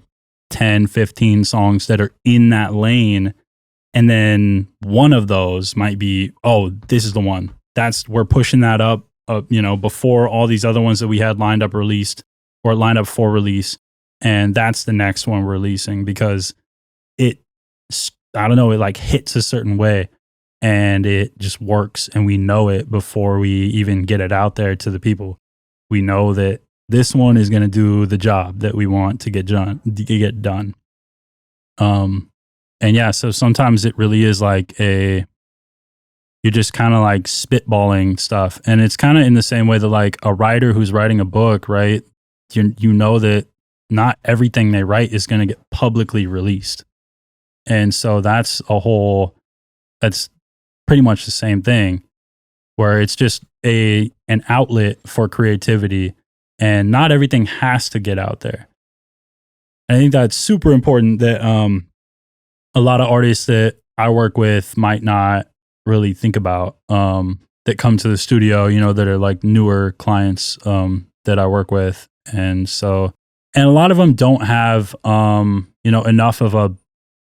10, 15 songs that are in that lane. And then one of those might be, oh, this is the one. We're pushing that up, before all these other ones that we had lined up for release. And that's the next one we're releasing, because it like hits a certain way. And it just works, and we know it before we even get it out there to the people. We know that this one is going to do the job that we want to get done. And yeah, so sometimes it really is like you're just kind of like spitballing stuff, and it's kind of in the same way that like a writer who's writing a book, right? You know that not everything they write is going to get publicly released, and so that's pretty much the same thing, where it's just an outlet for creativity, and not everything has to get out there. I think that's super important, that a lot of artists that I work with might not really think about, that come to the studio, that are like newer clients that I work with. And a lot of them don't have enough of a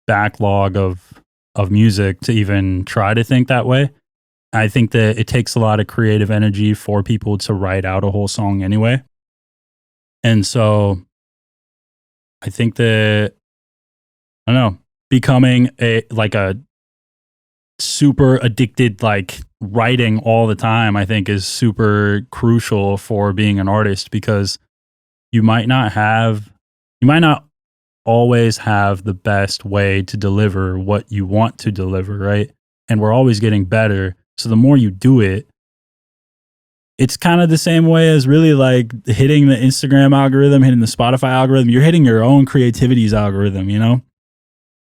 backlog of music to even try to think that way. I think that it takes a lot of creative energy for people to write out a whole song anyway. And so I think that, I don't know, becoming a super addicted, like writing all the time, I think is super crucial for being an artist, because you might not always have the best way to deliver what you want to deliver, right? And we're always getting better. So the more you do it, it's kind of the same way as really like hitting the Instagram algorithm, hitting the Spotify algorithm. You're hitting your own creativity's algorithm, you know?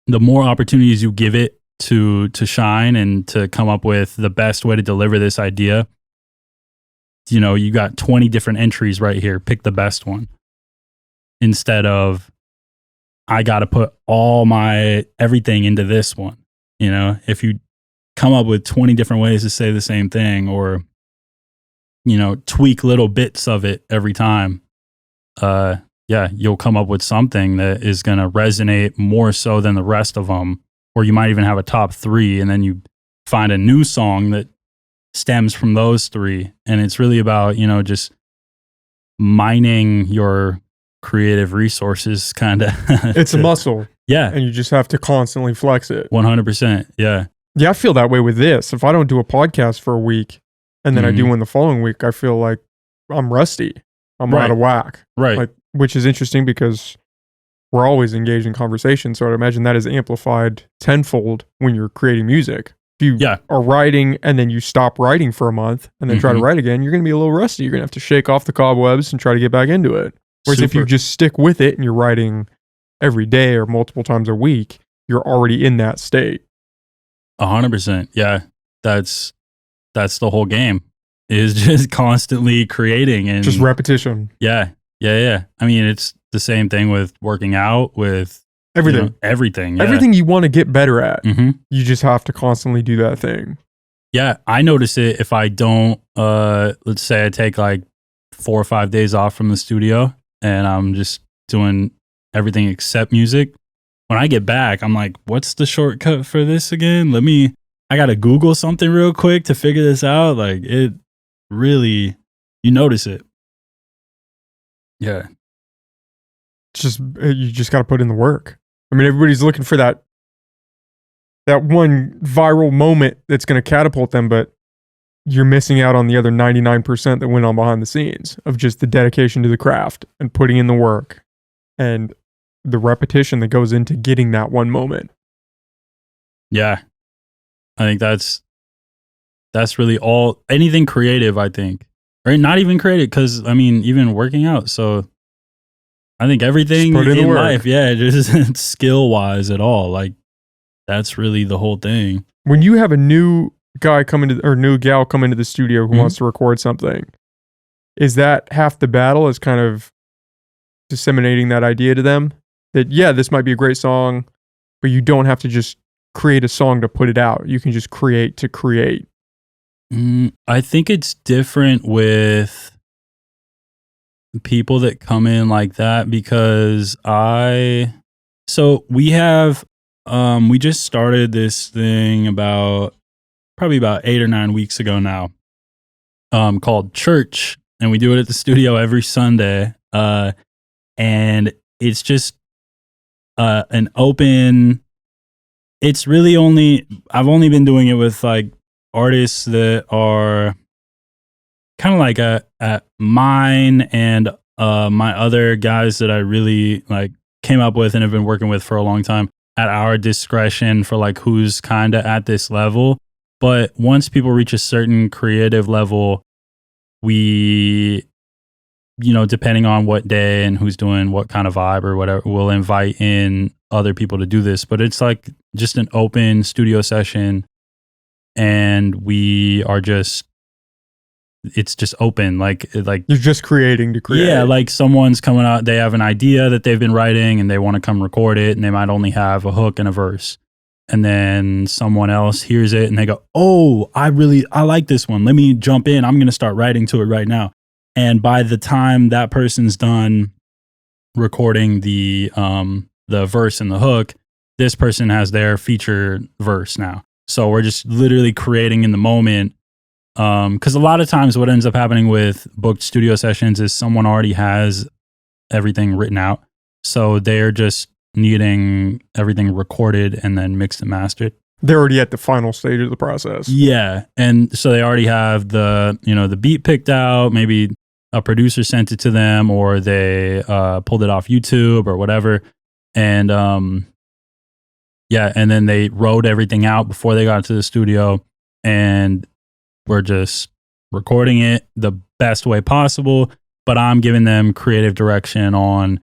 The more opportunities you give it to shine and to come up with the best way to deliver this idea, you know, you got 20 different entries right here. Pick the best one. Instead of, I got to put all my everything into this one. You know, if you come up with 20 different ways to say the same thing, or, you know, tweak little bits of it every time, yeah, you'll come up with something that is going to resonate more so than the rest of them. Or you might even have a top 3, and then you find a new song that stems from those 3. And it's really about, you know, just mining your creative resources, kind of. It's a muscle. Yeah. And you just have to constantly flex it. 100%. Yeah. Yeah, I feel that way with this. If I don't do a podcast for a week and then I do one the following week, I feel like I'm rusty. I'm out of whack. Right. Like, which is interesting because we're always engaged in conversation. So I'd imagine that is amplified tenfold when you're creating music. If you are writing and then you stop writing for a month and then try to write again, you're going to be a little rusty. You're going to have to shake off the cobwebs and try to get back into it. Whereas if you just stick with it and you're writing every day or multiple times a week, you're already in that state. 100%. Yeah. That's the whole game, is just constantly creating and just repetition. Yeah. I mean, it's the same thing with working out, with everything. You know, everything. Yeah. Everything you want to get better at. You just have to constantly do that thing. Yeah. I notice it if I don't, let's say I take like 4 or 5 days off from the studio and I'm just doing everything except music. When I get back, I'm like, what's the shortcut for this again? I got to Google something real quick to figure this out. Like, it really, you notice it. Yeah. You just got to put in the work. I mean, everybody's looking for that one viral moment that's going to catapult them, but you're missing out on the other 99% that went on behind the scenes of just the dedication to the craft and putting in the work and the repetition that goes into getting that one moment. Yeah. I think that's really anything creative, I think. Right? Not even creative, because I mean, even working out. So I think everything in life, just skill wise at all. Like, that's really the whole thing. When you have a new guy new gal come into the studio who wants to record something, is that half the battle, is kind of disseminating that idea to them that, yeah, this might be a great song, but you don't have to just create a song to put it out. You can just create to create. I think it's different with people that come in like that, because we have, we just started this thing probably about 8 or 9 weeks ago now, called JUiCE, and we do it at the studio every Sunday. And it's just an open, it's really I've only been doing it with like artists that are kind of like at mine and my other guys that I really like came up with and have been working with for a long time, at our discretion for like who's kind of at this level. But once people reach a certain creative level, we, you know, depending on what day and who's doing what kind of vibe or whatever, we'll invite in other people to do this. But it's like just an open studio session, and it's just open. Like you're just creating to create. Yeah, like someone's coming out, they have an idea that they've been writing and they want to come record it, and they might only have a hook and a verse. And then someone else hears it and they go, oh, I like this one. Let me jump in. I'm going to start writing to it right now. And by the time that person's done recording the verse and the hook, this person has their feature verse now. So we're just literally creating in the moment. Because a lot of times what ends up happening with booked studio sessions is someone already has everything written out. So they're just needing everything recorded and then mixed and mastered. They're already at the final stage of the process. Yeah. And so they already have the beat picked out. Maybe a producer sent it to them, or they pulled it off YouTube or whatever. And and then they wrote everything out before they got to the studio, and we're just recording it the best way possible, but I'm giving them creative direction on,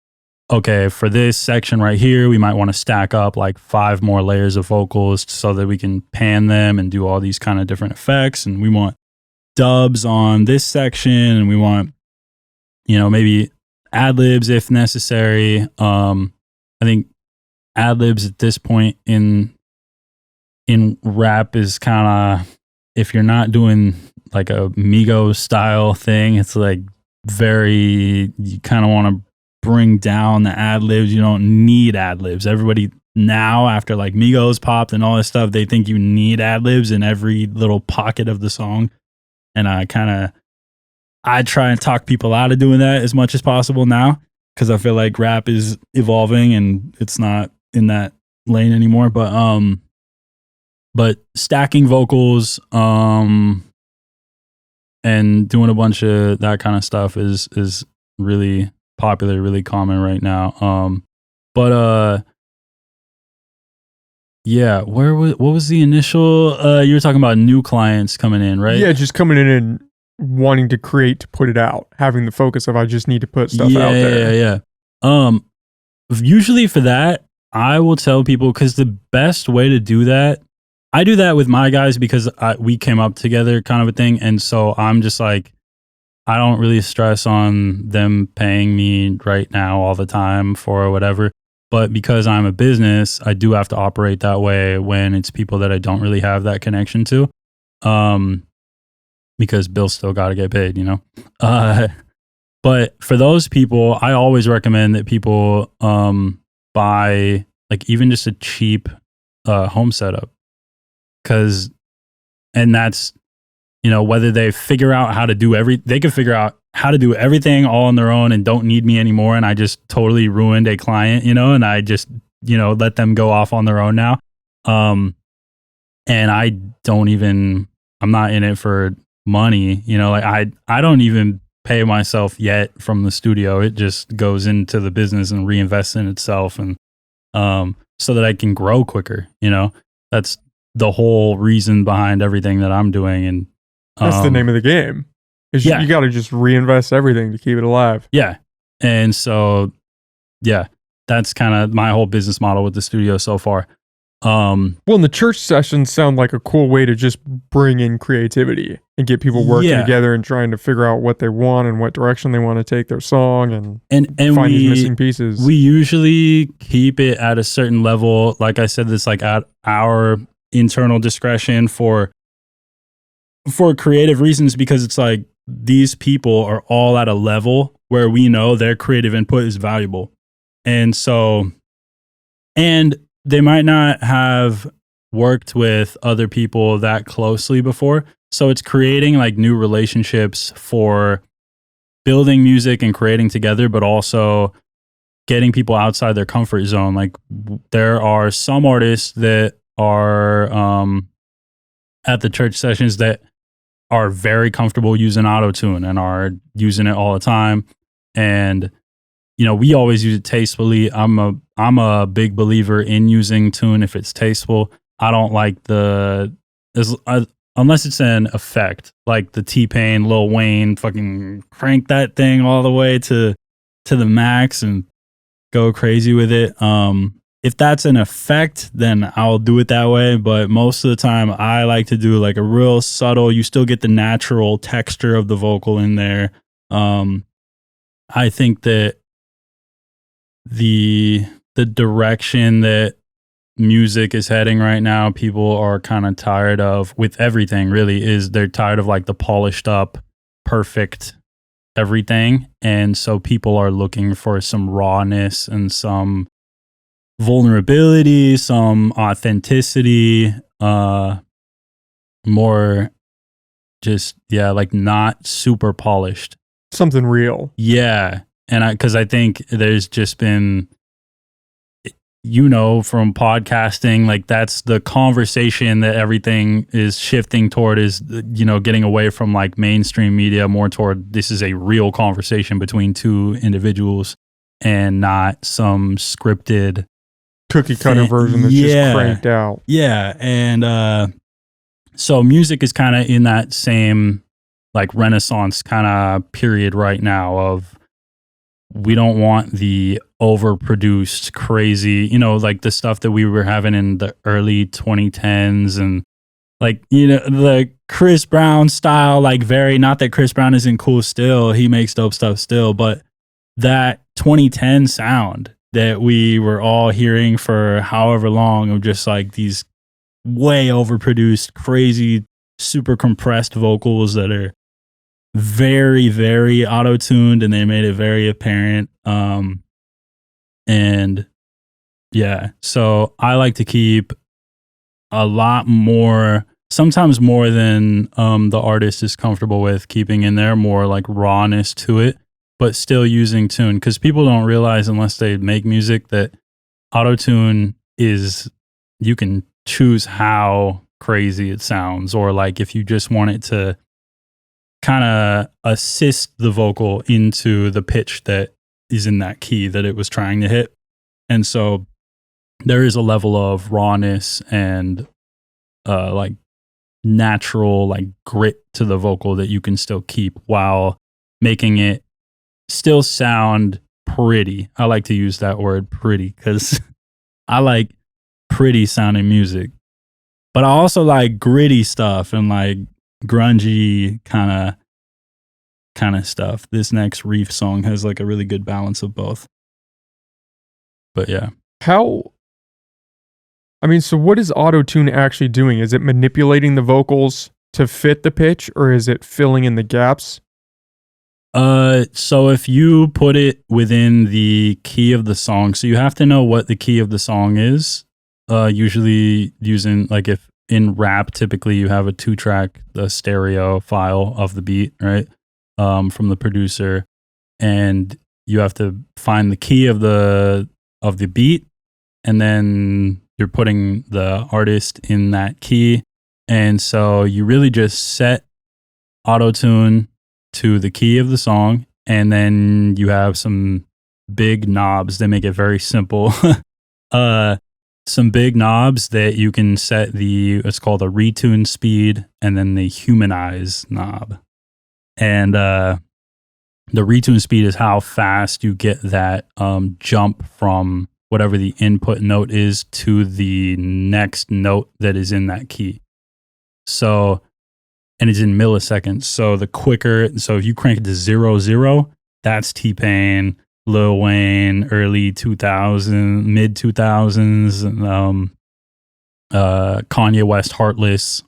okay, for this section right here, we might want to stack up like 5 more layers of vocals so that we can pan them and do all these kind of different effects. And we want dubs on this section, and we want, maybe ad-libs if necessary. I think ad-libs at this point in rap is kind of, if you're not doing like a Migos style thing, it's like you kind of want to bring down the ad-libs. You don't need ad-libs. Everybody now, after like Migos popped and all this stuff, they think you need ad-libs in every little pocket of the song. And I try and talk people out of doing that as much as possible now, because I feel like rap is evolving and it's not in that lane anymore. But stacking vocals and doing a bunch of that kind of stuff is really popular, really common right now. Yeah, what was the initial? You were talking about new clients coming in, right? Yeah, just coming in and wanting to create to put it out, having the focus of I just need to put stuff out there. Yeah. Usually for that, I will tell people, because the best way to do that, I do that with my guys because we came up together, kind of a thing, and so I'm just like, I don't really stress on them paying me right now all the time for whatever. But because I'm a business, I do have to operate that way when it's people that I don't really have that connection to. Because bills still got to get paid, But for those people, I always recommend that people buy like even just a cheap home setup. And that's, whether they figure out how to do they can figure out how to do everything all on their own and don't need me anymore. And I just totally ruined a client, and I just, let them go off on their own now. And I'm not in it for money, like I don't even pay myself yet from the studio. It just goes into the business and reinvests in itself. And, so that I can grow quicker, that's the whole reason behind everything that I'm doing. And that's the name of the game. You got to just reinvest everything to keep it alive. Yeah. And so, that's kind of my whole business model with the studio so far. And the church sessions sound like a cool way to just bring in creativity and get people working together and trying to figure out what they want and what direction they want to take their song and find these missing pieces. We usually keep it at a certain level. Like I said, it's like at our internal discretion for creative reasons, because it's like these people are all at a level where we know their creative input is valuable. And so, and they might not have worked with other people that closely before. So it's creating like new relationships for building music and creating together, but also getting people outside their comfort zone. Like there are some artists that are at the church sessions that are very comfortable using auto-tune and are using it all the time. And, we always use it tastefully. I'm a big believer in using tune if it's tasteful. I don't like unless it's an effect, like the T-Pain, Lil Wayne, fucking crank that thing all the way to the max and go crazy with it. If that's an effect, then I'll do it that way. But most of the time, I like to do like a real subtle, you still get the natural texture of the vocal in there. I think that the direction that music is heading right now, people are kind of tired of, with everything really, is they're tired of like the polished up, perfect everything. And so people are looking for some rawness and some vulnerability, some authenticity, more just, like not super polished. Something real. Yeah. And because I think there's just been, from podcasting, like that's the conversation that everything is shifting toward, is, getting away from like mainstream media, more toward this is a real conversation between two individuals and not some scripted cookie cutter version that's just cranked out. Yeah. And so music is kind of in that same like renaissance kind of period right now of we don't want the overproduced crazy, like the stuff that we were having in the early 2010s and like, the Chris Brown style, like very, not that Chris Brown isn't cool still, he makes dope stuff still, but that 2010 sound that we were all hearing for however long of just like these way overproduced, crazy, super compressed vocals that are very, very auto-tuned, and they made it very apparent. And yeah, so I like to keep a lot more, sometimes more than the artist is comfortable with keeping in there, more like rawness to it, but still using tune, because people don't realize unless they make music that auto-tune is, you can choose how crazy it sounds, or like if you just want it to kind of assist the vocal into the pitch that is in that key that it was trying to hit. And so there is a level of rawness and like natural like grit to the vocal that you can still keep while making it still sound pretty. I like to use that word pretty because I like pretty sounding music, but I also like gritty stuff and like grungy kind of stuff. This next Reef song has like a really good balance of both. But yeah. So what is auto-tune actually doing? Is it manipulating the vocals to fit the pitch, or is it filling in the gaps? So if you put it within the key of the song, so you have to know what the key of the song is. Usually using, like, if in rap, typically you have a 2-track, the stereo file of the beat, right? From the producer, and you have to find the key of the beat, and then you're putting the artist in that key. And so you really just set auto-tune to the key of the song, and then you have some big knobs that make it very simple. Some big knobs that you can set it's called a retune speed, and then the humanize knob. And the retune speed is how fast you get that jump from whatever the input note is to the next note that is in that key. So, and it's in milliseconds. So the quicker, so if you crank it to 0, that's T-Pain, Lil Wayne, early 2000s, mid 2000s, Kanye West, Heartless.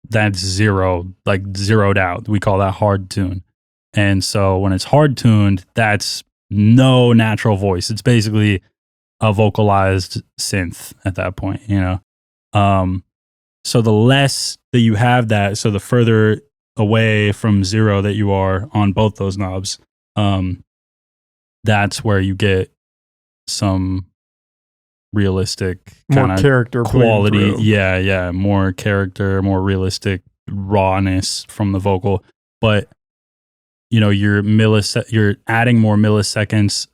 That's 0, like zeroed out. We call that hard tune. And so when it's hard tuned, that's no natural voice. It's basically a vocalized synth at that point, So the less that you have that, so the further away from 0 that you are on both those knobs, that's where you get some realistic kind of character quality. Yeah, more character, more realistic rawness from the vocal. But you're adding more milliseconds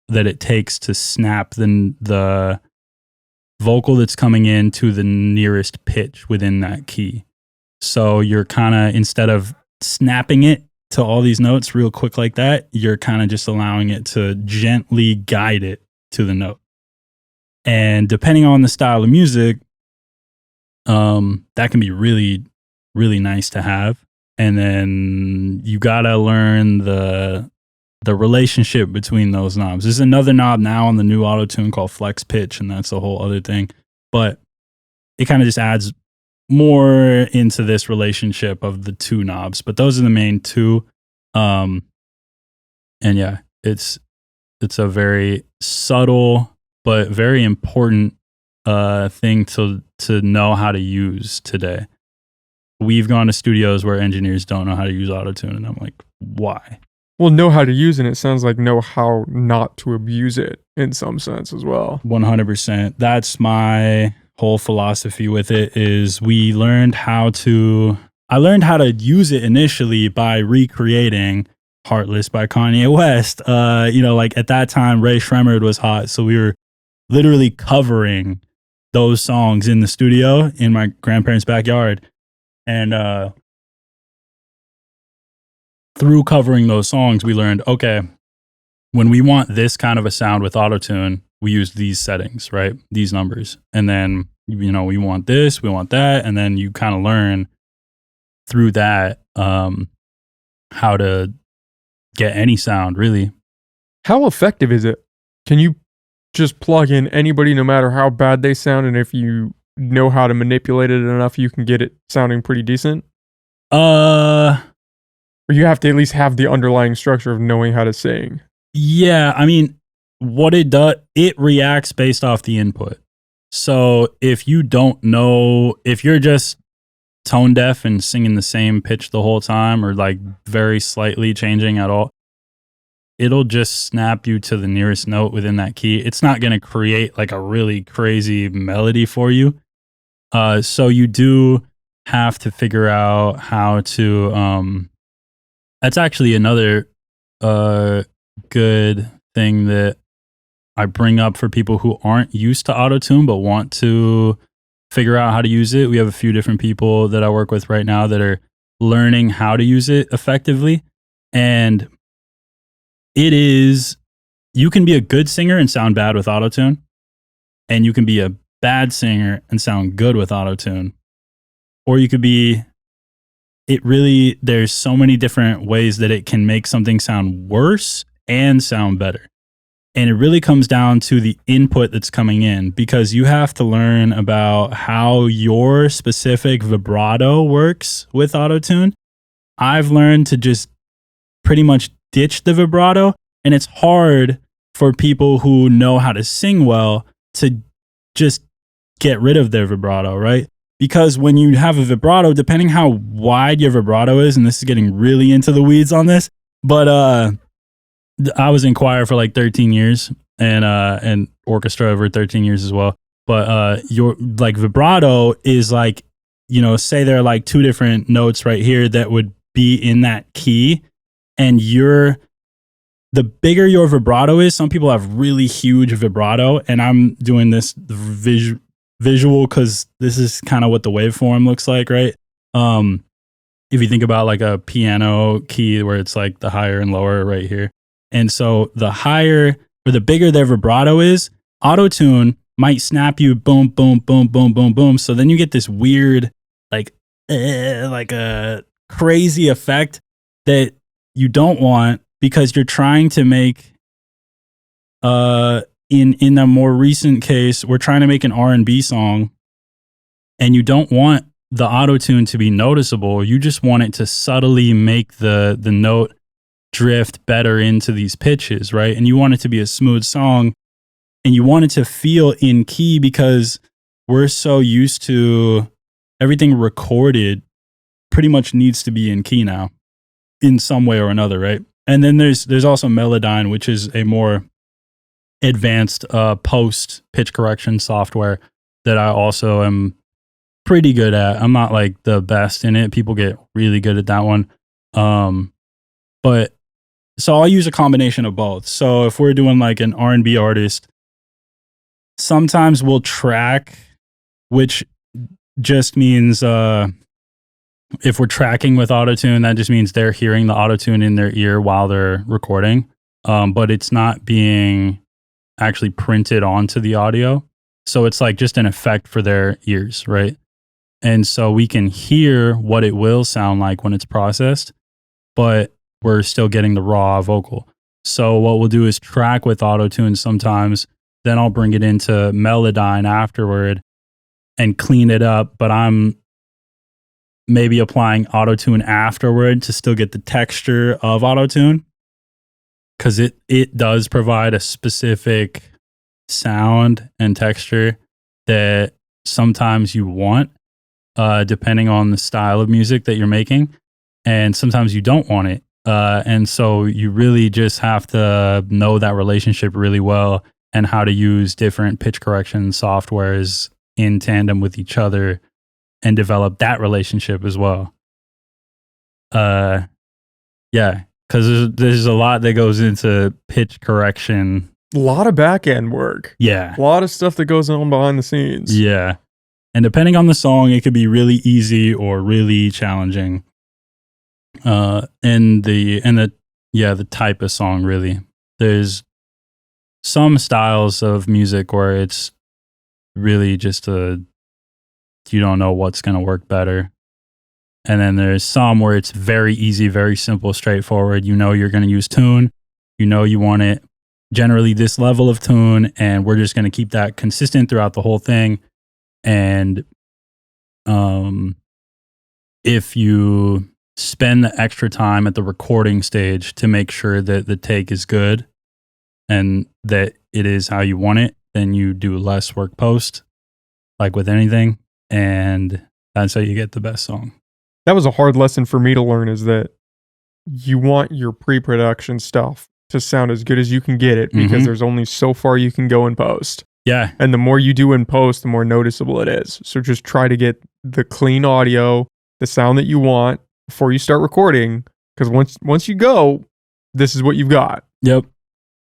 that it takes to snap the vocal that's coming in to the nearest pitch within that key. So you're kind of, instead of snapping it to all these notes real quick like that, you're kind of just allowing it to gently guide it to the note. And depending on the style of music, that can be really, really nice to have. And then you gotta learn the relationship between those knobs. There's another knob now on the new auto-tune called flex pitch, and that's a whole other thing. But it kind of just adds more into this relationship of the two knobs. But those are the main two. And yeah, it's a very subtle but very important thing to know how to use today. We've gone to studios where engineers don't know how to use auto-tune, and I'm like, why? Well, know how to use it. It sounds like know how not to abuse it in some sense as well. 100%. That's my whole philosophy with it. Is I learned how to use it initially by recreating Heartless by Kanye West. Like at that time, Ray Shremmerd was hot, so we were literally covering those songs in the studio in my grandparents' backyard. And through covering those songs, we learned, okay, when we want this kind of a sound with autotune, we use these settings, right? These numbers. And then, we want this, we want that. And then you kind of learn through that how to get any sound, really. How effective is it? Can you just plug in anybody no matter how bad they sound, and if you know how to manipulate it enough, you can get it sounding pretty decent? Or you have to at least have the underlying structure of knowing how to sing. Yeah, I mean, what it does, it reacts based off the input. So if you don't know, if you're just tone deaf and singing the same pitch the whole time, or like very slightly changing at all, it'll just snap you to the nearest note within that key. It's not going to create like a really crazy melody for you. So you do have to figure out how to, that's actually another good thing that I bring up for people who aren't used to autotune but want to figure out how to use it. We have a few different people that I work with right now that are learning how to use it effectively. And you can be a good singer and sound bad with autotune, and you can be a bad singer and sound good with autotune. Or you could be, there's so many different ways that it can make something sound worse and sound better. And it really comes down to the input that's coming in, because you have to learn about how your specific vibrato works with autotune. I've learned to just pretty much ditch the vibrato, and it's hard for people who know how to sing well to just get rid of their vibrato, right? Because when you have a vibrato, depending how wide your vibrato is, and this is getting really into the weeds on this, but I was in choir for like 13 years and orchestra over 13 years as well. But your like vibrato is like, say there are like two different notes right here that would be in that key, and the bigger your vibrato is, some people have really huge vibrato, and I'm doing this visual because this is kind of what the waveform looks like, right? If you think about like a piano key where it's like the higher and lower right here. And so the higher or the bigger their vibrato is, autotune might snap you boom, boom, boom, boom, boom, boom. So then you get this weird, like a crazy effect that you don't want, because you're trying to make, in a more recent case, we're trying to make an R&B song, and you don't want the autotune to be noticeable. You just want it to subtly make the note drift better into these pitches, right? And you want it to be a smooth song, and you want it to feel in key, because we're so used to everything recorded pretty much needs to be in key now in some way or another, right? And then there's also Melodyne, which is a more advanced post pitch correction software that I also am pretty good at. I'm not like the best in it. People get really good at that one. But so I'll use a combination of both. So if we're doing like an R&B artist, sometimes we'll track, which just means if we're tracking with autotune, that just means they're hearing the autotune in their ear while they're recording. But it's not being actually printed onto the audio. So it's like just an effect for their ears, right? And so we can hear what it will sound like when it's processed, but we're still getting the raw vocal. So what we'll do is track with autotune sometimes, then I'll bring it into Melodyne afterward and clean it up, but I'm maybe applying autotune afterward to still get the texture of autotune, because it does provide a specific sound and texture that sometimes you want, depending on the style of music that you're making, and sometimes you don't want it. And so you really just have to know that relationship really well, and how to use different pitch correction softwares in tandem with each other and develop that relationship as well. Yeah, because there's a lot that goes into pitch correction. A lot of back end work. Yeah. A lot of stuff that goes on behind the scenes. Yeah. And depending on the song, it could be really easy or really challenging. The type of song, really. There's some styles of music where it's really just you don't know what's going to work better. And then there's some where it's very easy, very simple, straightforward. You know you're going to use tune. You know you want it generally this level of tune, and we're just going to keep that consistent throughout the whole thing. And if you spend the extra time at the recording stage to make sure that the take is good and that it is how you want it, then you do less work post, like with anything. And that's how you get the best song. That was a hard lesson for me to learn, is that you want your pre-production stuff to sound as good as you can get it, because there's only so far you can go in post. Yeah. And the more you do in post, the more noticeable it is. So just try to get the clean audio, the sound that you want before you start recording, because once you go, this is what you've got. Yep.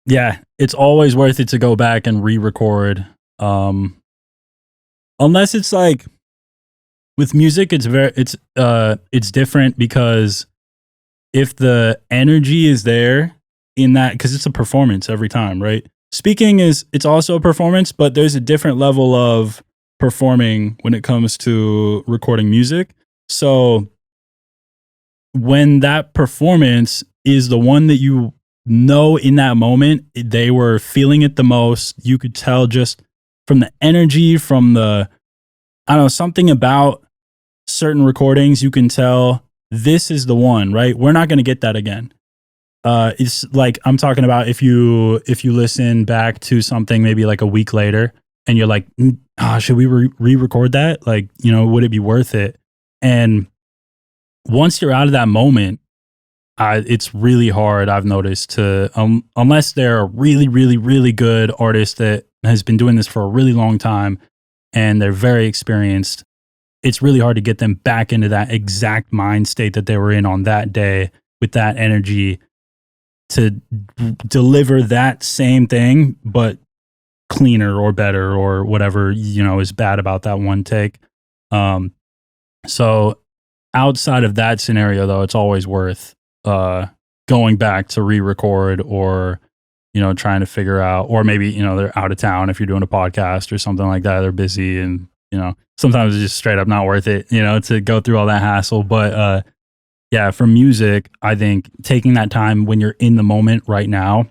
Yeah. It's always worth it to go back and re-record. Unless it's like, with music, it's different, because if the energy is there in that, because it's a performance every time, right? Speaking it's also a performance, but there's a different level of performing when it comes to recording music. So when that performance is the one that you know in that moment, they were feeling it the most. You could tell just from the energy, from the, I don't know, something about certain recordings, you can tell this is the one, right? We're not going to get that again. It's like, I'm talking about if you listen back to something maybe like a week later and you're like, should we re-record that? Like, would it be worth it? And once you're out of that moment, it's really hard, I've noticed, to unless they're a really, really, really good artist that has been doing this for a really long time and they're very experienced, it's really hard to get them back into that exact mind state that they were in on that day with that energy to deliver that same thing, but cleaner or better or whatever, is bad about that one take. So outside of that scenario, though, it's always worth going back to re-record, or trying to figure out, or maybe they're out of town if you're doing a podcast or something like that, they're busy, and sometimes it's just straight up not worth it, to go through all that hassle. But yeah, for music, I think taking that time when you're in the moment right now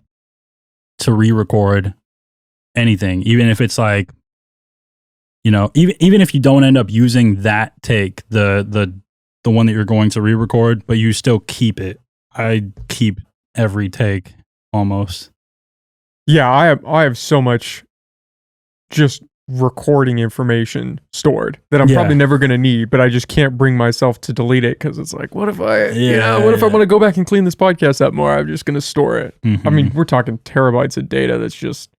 to re-record anything, even if it's like, even if you don't end up using that take, the one that you're going to re-record, but you still keep it. I keep every take almost. Yeah, I have so much just recording information stored that I'm probably never going to need, but I just can't bring myself to delete it, because it's like, what if I want to go back and clean this podcast up more? I'm just going to store it. I mean, we're talking terabytes of data that's just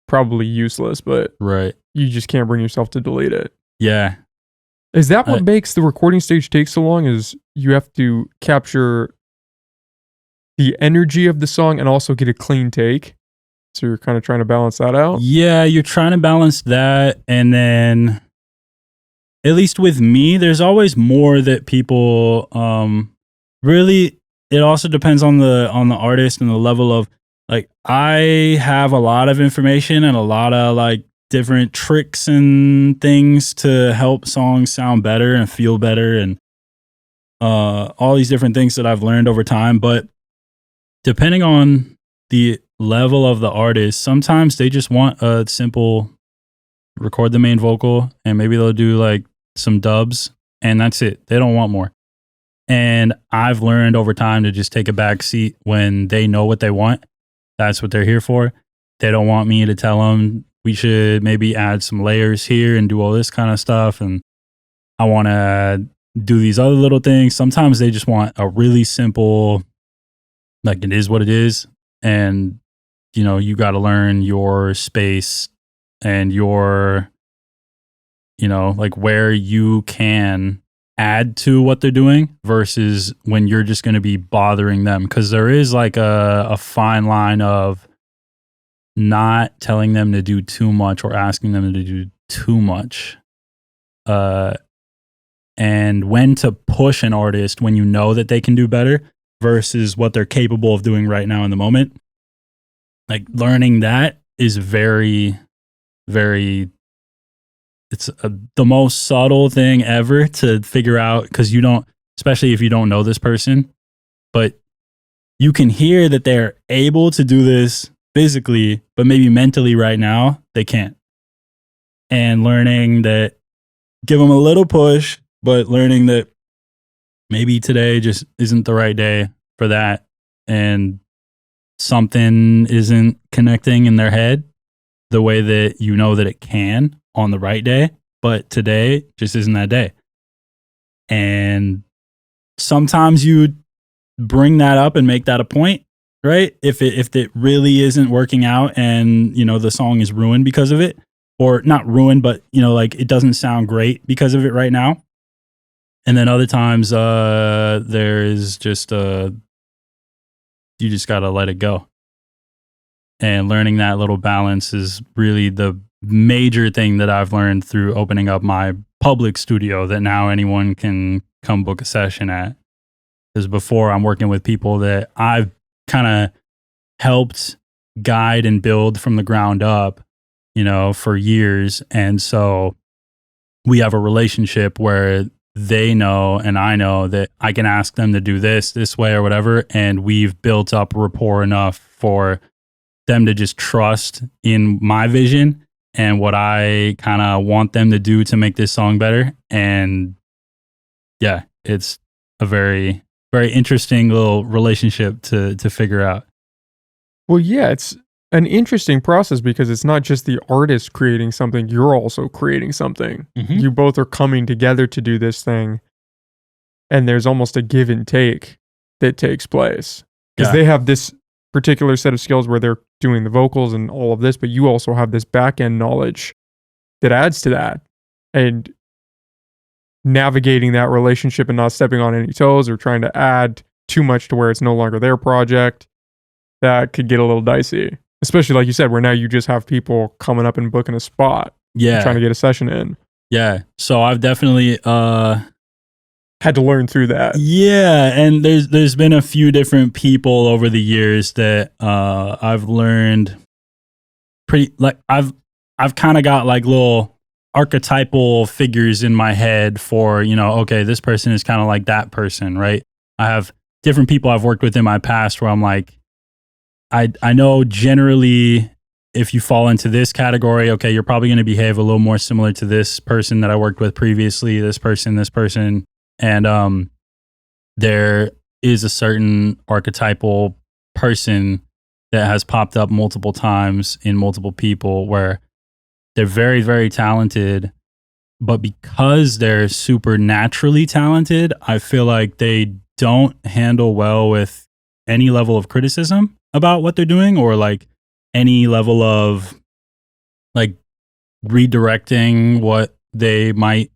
probably useless, but right, you just can't bring yourself to delete it. Yeah. Is that what makes the recording stage take so long? Is you have to capture the energy of the song and also get a clean take? So you're kind of trying to balance that out? Yeah, you're trying to balance that. And then, at least with me, there's always more that people, really, it also depends on the artist and the level of, like, I have a lot of information and a lot of like different tricks and things to help songs sound better and feel better, and all these different things that I've learned over time. But depending on the level of the artist, sometimes they just want a simple record the main vocal, and maybe they'll do like some dubs, and that's it. They don't want more. And I've learned over time to just take a back seat when they know what they want. That's what they're here for. They don't want me to tell them we should maybe add some layers here and do all this kind of stuff, and I want to do these other little things. Sometimes they just want a really simple, like, it is what it is, and you got to learn your space and your, like, where you can add to what they're doing versus when you're just going to be bothering them. Because there is like a fine line of not telling them to do too much or asking them to do too much. and when to push an artist when you know that they can do better versus what they're capable of doing right now in the moment. Like learning that is very, very, it's the most subtle thing ever to figure out, because you don't, especially if you don't know this person, but you can hear that they're able to do this physically, but maybe mentally right now they can't. And learning that, give them a little push, but learning that maybe today just isn't the right day for that, and something isn't connecting in their head the way that you know that it can on the right day, but today just isn't that day. And sometimes you bring that up and make that a point, right? If it really isn't working out and, you know, the song is ruined because of it, or not ruined, but, you know, like it doesn't sound great because of it right now. And then other times there's just you just got to let it go. And learning that little balance is really the major thing that I've learned through opening up my public studio that now anyone can come book a session at. Because before, I'm working with people that I've kind of helped guide and build from the ground up, you know, for years. And so we have a relationship where they know and I know that I can ask them to do this way or whatever. And we've built up rapport enough for them to just trust in my vision and what I kind of want them to do to make this song better. And yeah, it's a very, very interesting little relationship to figure out. Well, yeah, it's an interesting process because it's not just the artist creating something, you're also creating something. Mm-hmm. You both are coming together to do this thing, and there's almost a give and take that takes place. Because they have this particular set of skills where they're doing the vocals and all of this, but you also have this back-end knowledge that adds to that. And navigating that relationship and not stepping on any toes or trying to add too much to where it's no longer their project, that could get a little dicey. Especially like you said, where now you just have people coming up and booking a spot. Yeah. Trying to get a session in. Yeah. So I've definitely had to learn through that. Yeah. And there's been a few different people over the years that I've learned pretty, like I've kind of got like little archetypal figures in my head for, you know, okay, this person is kind of like that person, right? I have different people I've worked with in my past where I'm like, I know generally if you fall into this category, okay, you're probably going to behave a little more similar to this person that I worked with previously, this person. And there is a certain archetypal person that has popped up multiple times in multiple people where they're very, very talented, but because they're supernaturally talented, I feel like they don't handle well with any level of criticism about what they're doing, or like any level of like redirecting what they might,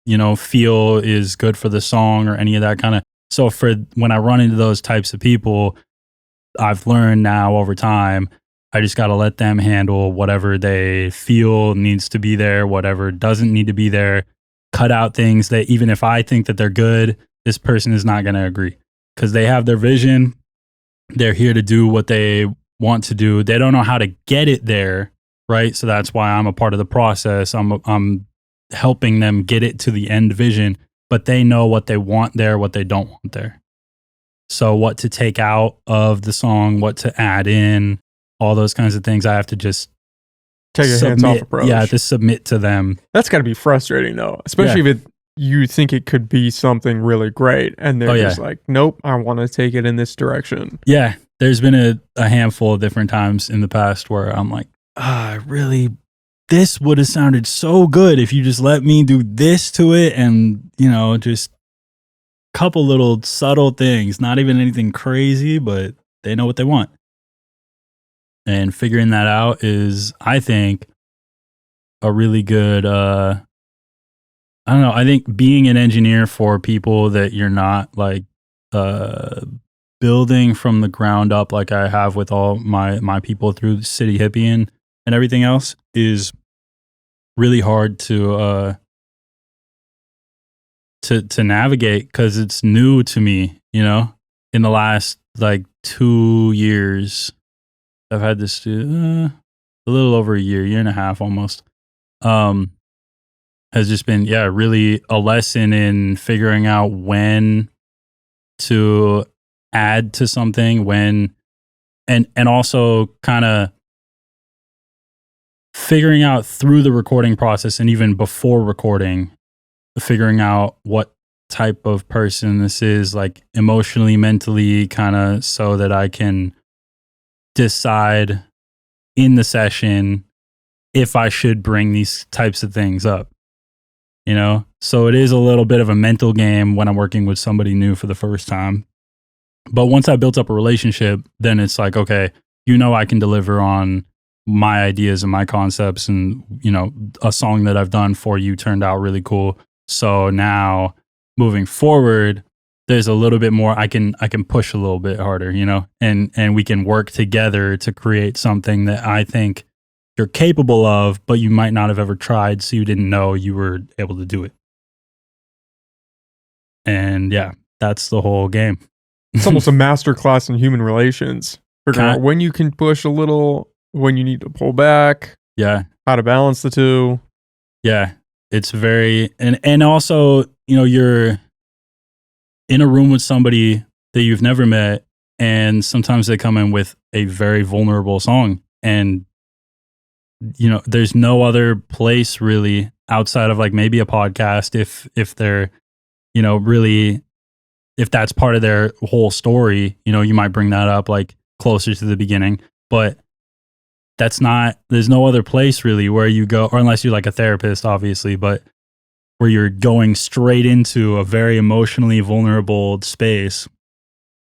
you know, feel is good for the song or any of that kind of. So for when I run into those types of people, I've learned now over time, I just got to let them handle whatever they feel needs to be there, whatever doesn't need to be there, cut out things that even if I think that they're good, this person is not going to agree because they have their vision. They're here to do what they want to do. They don't know how to get it there, right? So that's why I'm a part of the process. I'm helping them get it to the end vision, but they know what they want there, what they don't want there. So what to take out of the song, what to add in, all those kinds of things, I have to just take a hands-off approach. Yeah, to submit to them. That's got to be frustrating though, especially if you think it could be something really great and they're just like, nope, I want to take it in this direction. Yeah, there's been a handful of different times in the past where I'm like, this would have sounded so good if you just let me do this to it, and, you know, just a couple little subtle things, not even anything crazy, but they know what they want. And figuring that out is, I think, a really good, I don't know. I think being an engineer for people that you're not like building from the ground up, like I have with all my people through City Hippie and everything else, is really hard to to navigate because it's new to me, you know. In the last like 2 years, I've had this a little over a year and a half almost. Has just been really a lesson in figuring out when to add to something, when and also kind of figuring out through the recording process and even before recording, figuring out what type of person this is, like emotionally, mentally, kind of, so that I can decide in the session if I should bring these types of things up, you know? So it is a little bit of a mental game when I'm working with somebody new for the first time. But once I built up a relationship, then it's like, okay, you know, I can deliver on my ideas and my concepts, and, you know, a song that I've done for you turned out really cool. So now moving forward, there's a little bit more I can push a little bit harder, you know, and we can work together to create something that I think you're capable of, but you might not have ever tried, so you didn't know you were able to do it. And yeah, that's the whole game. It's almost a masterclass in human relations. Figuring out when you can push a little, when you need to pull back. Yeah. How to balance the two. Yeah. It's very, and also, you know, you're in a room with somebody that you've never met, and sometimes they come in with a very vulnerable song, and, you know, there's no other place really outside of like maybe a podcast, if they're, you know, really, if that's part of their whole story, you know, you might bring that up like closer to the beginning, but there's no other place really where you go, or unless you're like a therapist, obviously, but where you're going straight into a very emotionally vulnerable space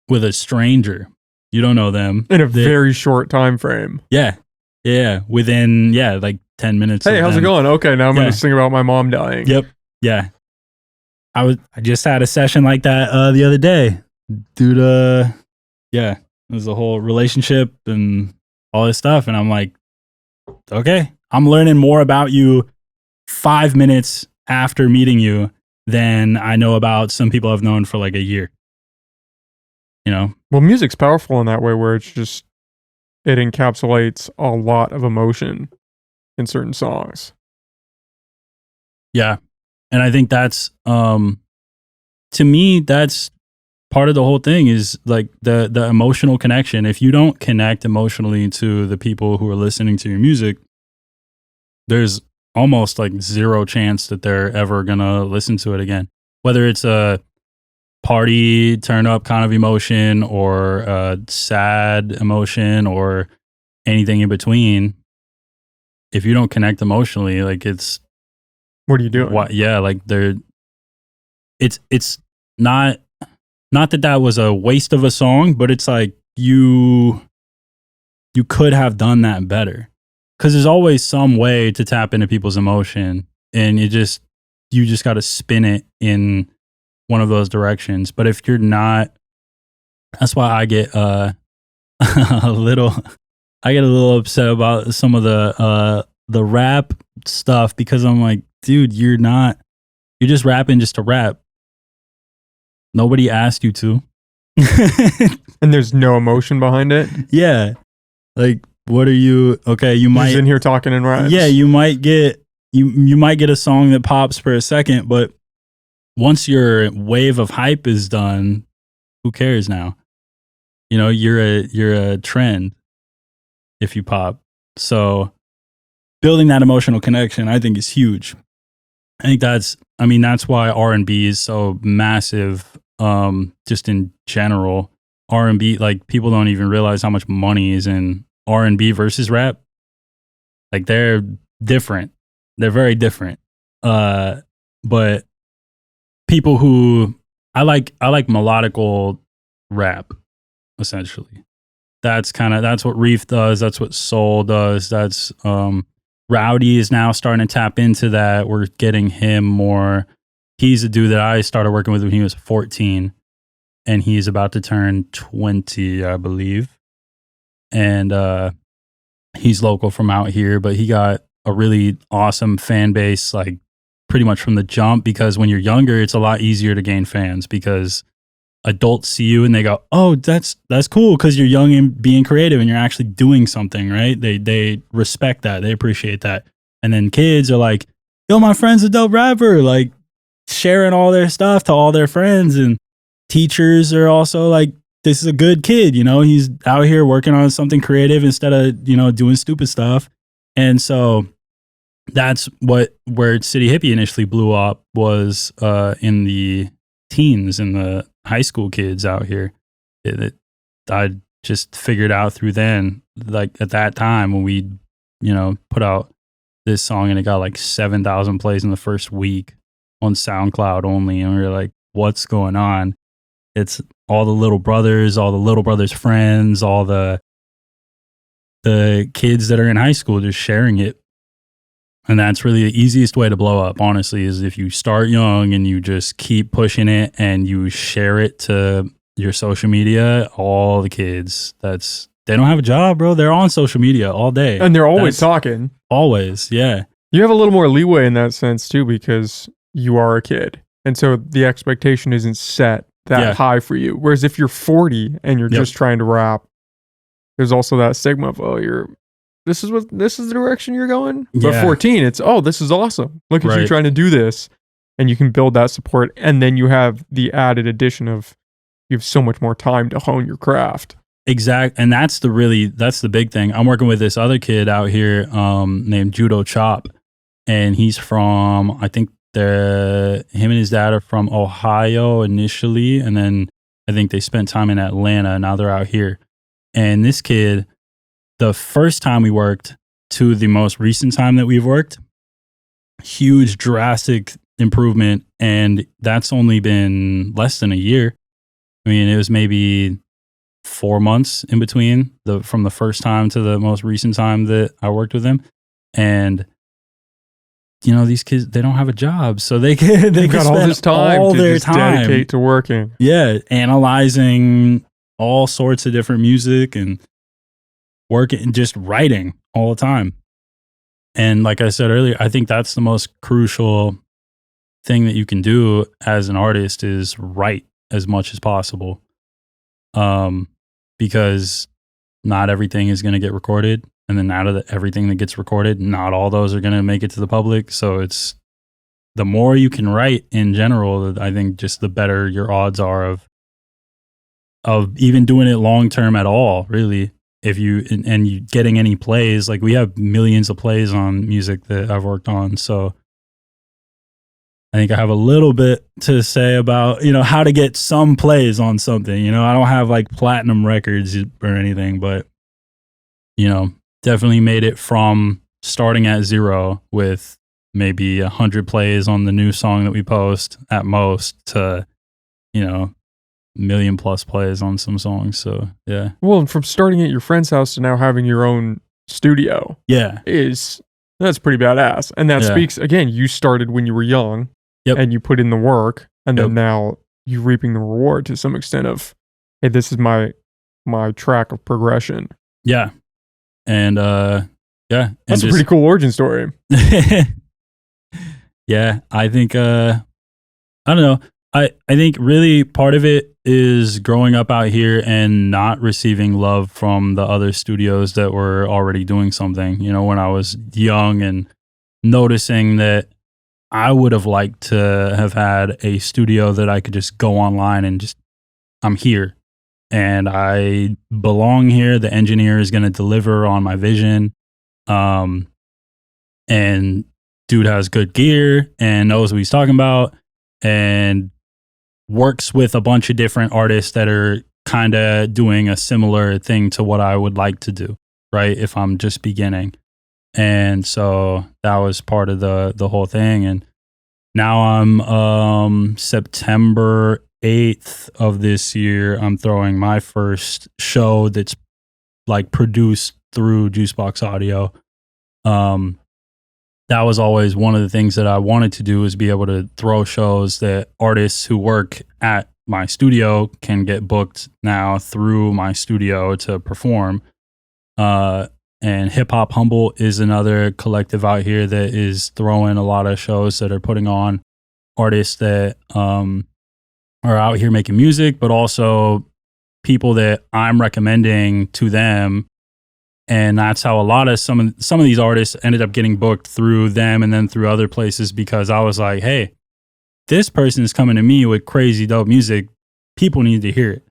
with a stranger. You don't know them. In a very short time frame. Yeah. Yeah. Within, like 10 minutes. Hey, how's it going? Okay, now I'm going to sing about my mom dying. Yep. Yeah. I just had a session like that the other day. Dude, it was a whole relationship and all this stuff. And I'm like, okay, I'm learning more about you 5 minutes after meeting you than I know about some people I've known for like a year. You know? Well, music's powerful in that way, where it's just, it encapsulates a lot of emotion in certain songs. Yeah. And I think that's, to me, that's part of the whole thing, is like the emotional connection. If you don't connect emotionally to the people who are listening to your music, there's almost like zero chance that they're ever gonna listen to it again. Whether it's a party turn up kind of emotion, or a sad emotion, or anything in between, if you don't connect emotionally, like, it's, what are you doing? Like it's not that was a waste of a song, but it's like you could have done that better. Because there's always some way to tap into people's emotion, and you just got to spin it in one of those directions. But if you're not, that's why I get a little upset about some of the rap stuff, because I'm like, dude, you're just rapping just to rap. Nobody asked you to. And there's no emotion behind it. Yeah, like, what are you? Okay, you might in here talking in rhymes. Yeah, you might get a song that pops for a second, but once your wave of hype is done, who cares now? You know, you're a trend if you pop. So building that emotional connection, I think, is huge. I think that's why R&B is so massive. Just in general, R&B, like, people don't even realize how much money is in R&B versus rap. Like, they're different. They're very different. But people who I like melodical rap, essentially. That's what Reef does. That's what Soul does. That's Rowdy is now starting to tap into that. We're getting him more. He's a dude that I started working with when he was 14, and he's about to turn 20, I believe. And he's local from out here, but he got a really awesome fan base, like pretty much from the jump, because when you're younger, it's a lot easier to gain fans because adults see you and they go, oh, that's cool because you're young and being creative and you're actually doing something, right? They respect that. They appreciate that. And then kids are like, yo, my friend's a dope rapper, like sharing all their stuff to all their friends. And teachers are also like, this is a good kid, you know, he's out here working on something creative instead of, you know, doing stupid stuff. And so that's where City Hippie initially blew up was in the teens and the high school kids out here. I just figured out through then, like at that time when we, you know, put out this song and it got like 7,000 plays in the first week on SoundCloud only. And we were like, what's going on? It's all the little brothers friends, all the kids that are in high school just sharing it. And that's really the easiest way to blow up, honestly, is if you start young and you just keep pushing it and you share it to your social media. All the kids, they don't have a job, bro. They're on social media all day. And they're always talking. Always, yeah. You have a little more leeway in that sense, too, because you are a kid. And so the expectation isn't set that high for you. Whereas if you're 40 and you're just trying to rap, there's also that stigma of, this is the direction you're going. But 14, it's, this is awesome. Look at you trying to do this. And you can build that support. And then you have the added addition of you have so much more time to hone your craft. Exact. And that's the big thing. I'm working with this other kid out here named JUiCE. And he's from, I think him and his dad are from Ohio initially. And then I think they spent time in Atlanta. And now they're out here. And this kid, the first time we worked to the most recent time that we've worked, huge drastic improvement. And that's only been less than a year. I mean, it was maybe 4 months in between from the first time to the most recent time that I worked with him. And you know, these kids, they don't have a job, so they can got all this time all to their just time dedicate to working. Yeah, analyzing all sorts of different music and working and just writing all the time. And like I said earlier, I think that's the most crucial thing that you can do as an artist is write as much as possible. Because not everything is going to get recorded. And then out of everything that gets recorded, not all those are going to make it to the public. So it's the more you can write in general, I think just the better your odds are of even doing it long term at all, really. If you getting any plays, like we have millions of plays on music that I've worked on. So I think I have a little bit to say about, you know, how to get some plays on something. You know, I don't have like platinum records or anything, but, you know, definitely made it from starting at 0 with maybe 100 plays on the new song that we post at most to, you know, 1 million+ plays on some songs. So, yeah. Well, and from starting at your friend's house to now having your own studio. Yeah. That's pretty badass. And that speaks, again, you started when you were young. Yep. And you put in the work, and then now you're reaping the reward to some extent of, hey, this is my track of progression. Yeah. And that's a pretty cool origin story. Yeah, I think I don't know. I think really part of it is growing up out here and not receiving love from the other studios that were already doing something. You know, when I was young and noticing that I would have liked to have had a studio that I could just go online and just, I'm here and I belong here. The engineer is going to deliver on my vision. And dude has good gear and knows what he's talking about and works with a bunch of different artists that are kind of doing a similar thing to what I would like to do, right? If I'm just beginning. And so that was part of the whole thing. And now I'm September 8th of this year, I'm throwing my first show that's like produced through Juicebox Audio. That was always one of the things that I wanted to do, is be able to throw shows that artists who work at my studio can get booked now through my studio to perform. And Hip Hop Humboldt is another collective out here that is throwing a lot of shows that are putting on artists that are out here making music, but also people that I'm recommending to them. And that's how a lot of some of these artists ended up getting booked through them and then through other places, because I was like, hey, this person is coming to me with crazy dope music. People need to hear it.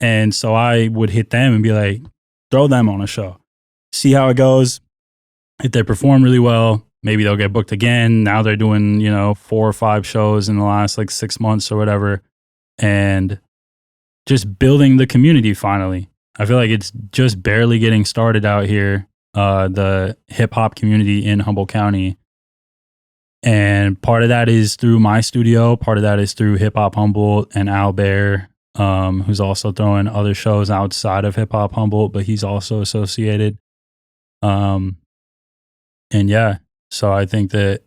And so I would hit them and be like, throw them on a show. See how it goes. If they perform really well, maybe they'll get booked again. Now they're doing, 4 or 5 shows in the last 6 months or whatever. And just building the community finally. I feel like it's just barely getting started out here, the hip hop community in Humboldt County. And part of that is through my studio. Part of that is through Hip Hop Humboldt and Al Bear, who's also throwing other shows outside of Hip Hop Humboldt, but he's also associated. And yeah, so I think that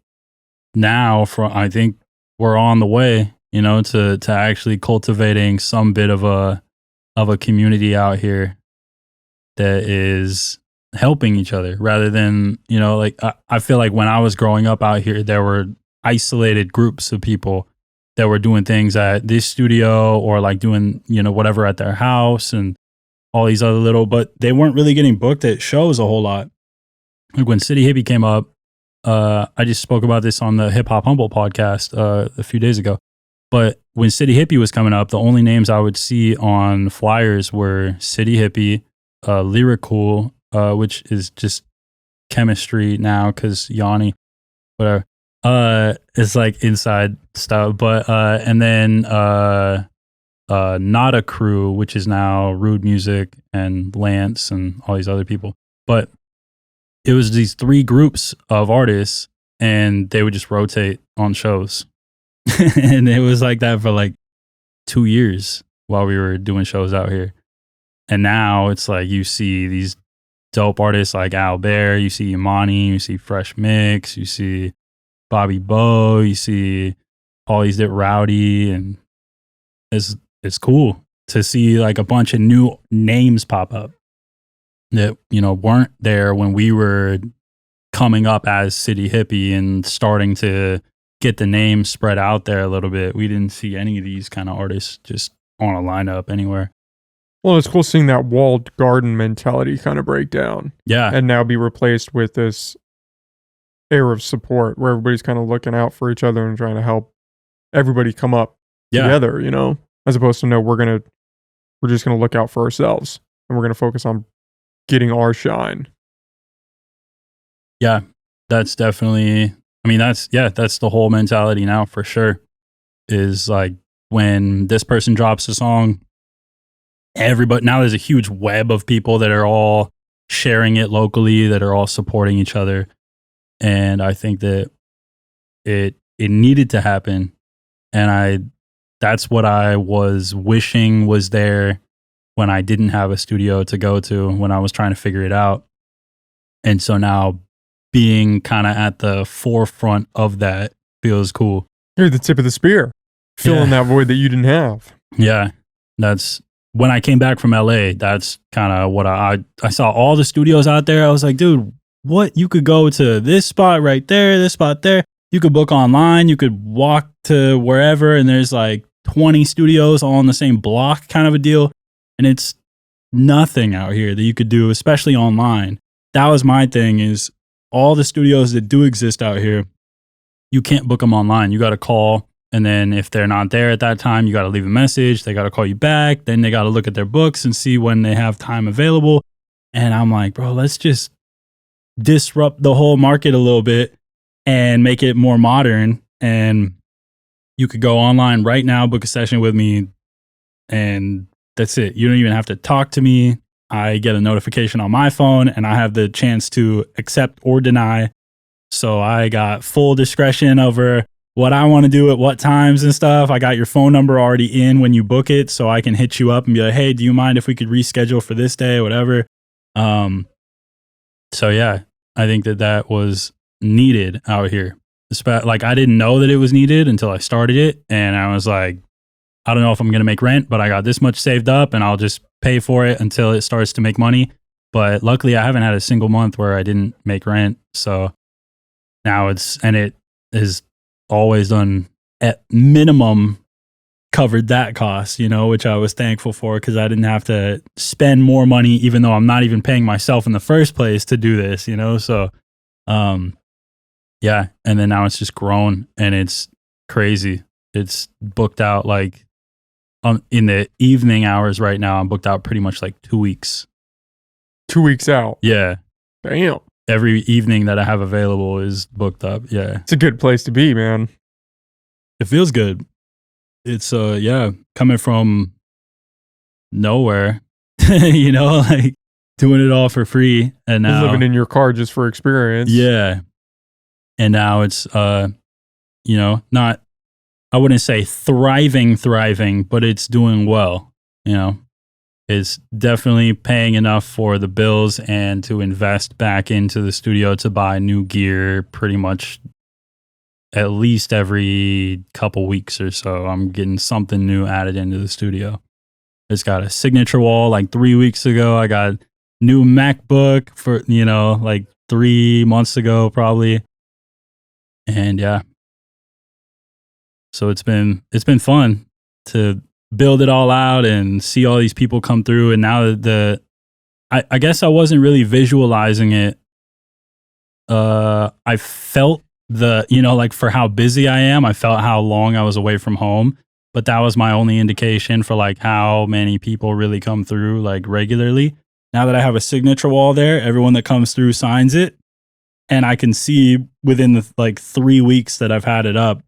now I think we're on the way, to actually cultivating some bit of a community out here that is helping each other rather than, I feel like when I was growing up out here, there were isolated groups of people that were doing things at this studio or doing, whatever at their house and all these other but they weren't really getting booked at shows a whole lot. Like when City Hippie came up, I just spoke about this on the Hip Hop Humboldt podcast a few days ago. But when City Hippie was coming up, the only names I would see on flyers were City Hippie, Lyrical, which is just chemistry now because Yanni, whatever. It's inside stuff. But and then Not a Crew, which is now Rude Music and Lance and all these other people. But it was these 3 groups of artists, and they would just rotate on shows. And it was like that for 2 years while we were doing shows out here. And now it's you see these dope artists like Al Bear, you see Imani, you see Fresh Mix, you see Bobby Bo, you see all these that Rowdy, and it's cool to see a bunch of new names pop up that, weren't there when we were coming up as City Hippie and starting to get the name spread out there a little bit. We didn't see any of these kind of artists just on a lineup anywhere. Well, it's cool seeing that walled garden mentality kind of break down. Yeah. And now be replaced with this air of support where everybody's kind of looking out for each other and trying to help everybody come up together, as opposed to we're just going to look out for ourselves and we're going to focus on getting our shine. Yeah, that's definitely, that's the whole mentality now for sure. Is when this person drops a song, everybody, now there's a huge web of people that are all sharing it locally, that are all supporting each other. And I think that it needed to happen. And that's what I was wishing was there when I didn't have a studio to go to, when I was trying to figure it out. And so now being kind of at the forefront of that feels cool. You're the tip of the spear, filling that void that you didn't have. Yeah, that's when I came back from LA. That's kind of what I saw all the studios out there. I was like, dude, what? You could go to this spot right there, this spot there. You could book online. You could walk to wherever, and there's 20 studios all on the same block, kind of a deal. And it's nothing out here that you could do, especially online. That was my thing, is all the studios that do exist out here, you can't book them online. You got to call, and then if they're not there at that time, you got to leave a message. They got to call you back. Then they got to look at their books and see when they have time available. And I'm like, bro, let's just disrupt the whole market a little bit and make it more modern. And you could go online right now, book a session with me, and that's it. You don't even have to talk to me. I get a notification on my phone, and I have the chance to accept or deny. So I got full discretion over what I want to do at what times and stuff. I got your phone number already in when you book it, so I can hit you up and be like, hey, do you mind if we could reschedule for this day or whatever? So yeah, I think that was needed out here. I didn't know that it was needed until I started it, and I was like, I don't know if I'm going to make rent, but I got this much saved up, and I'll just pay for it until it starts to make money. But luckily I haven't had a single month where I didn't make rent. So now it has always done at minimum covered that cost, which I was thankful for because I didn't have to spend more money, even though I'm not even paying myself in the first place to do this, So, yeah. And then now it's just grown and it's crazy. It's booked out like in the evening hours right now. I'm booked out pretty much like 2 weeks. 2 weeks out. Yeah. Damn. Every evening that I have available is booked up. Yeah. It's a good place to be, man. It feels good. It's coming from nowhere, like doing it all for free, and now living in your car just for experience. Yeah. And now it's not, I wouldn't say thriving, but it's doing well, It's definitely paying enough for the bills and to invest back into the studio to buy new gear pretty much at least every couple weeks or so. I'm getting something new added into the studio. It's got a signature wall. Like 3 weeks ago, I got new MacBook for, like 3 months ago, probably. And yeah. So it's been fun to build it all out and see all these people come through. And now that I guess I wasn't really visualizing it. I felt like for how busy I am, I felt how long I was away from home, but that was my only indication for like how many people really come through like regularly. Now that I have a signature wall there, everyone that comes through signs it, and I can see within the like 3 weeks that I've had it up,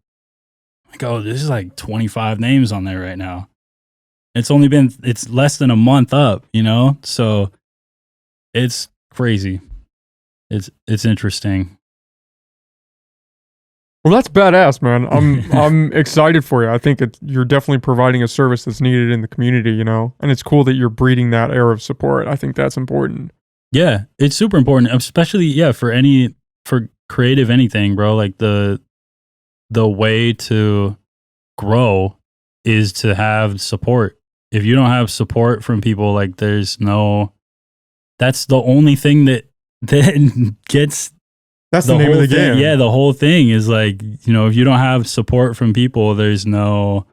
like, oh, this is like 25 names on there right now. It's less than a month up, so it's crazy. It's interesting. Well, that's badass, man. I'm excited for you. I think you're definitely providing a service that's needed in the community, and it's cool that you're breeding that air of support. I think that's important. Yeah, it's super important, especially for creative anything, bro. Like the way to grow is to have support. If you don't have support from people, like that's the only thing that gets. That's the name of the game. Yeah, the whole thing is like, if you don't have support from people, you're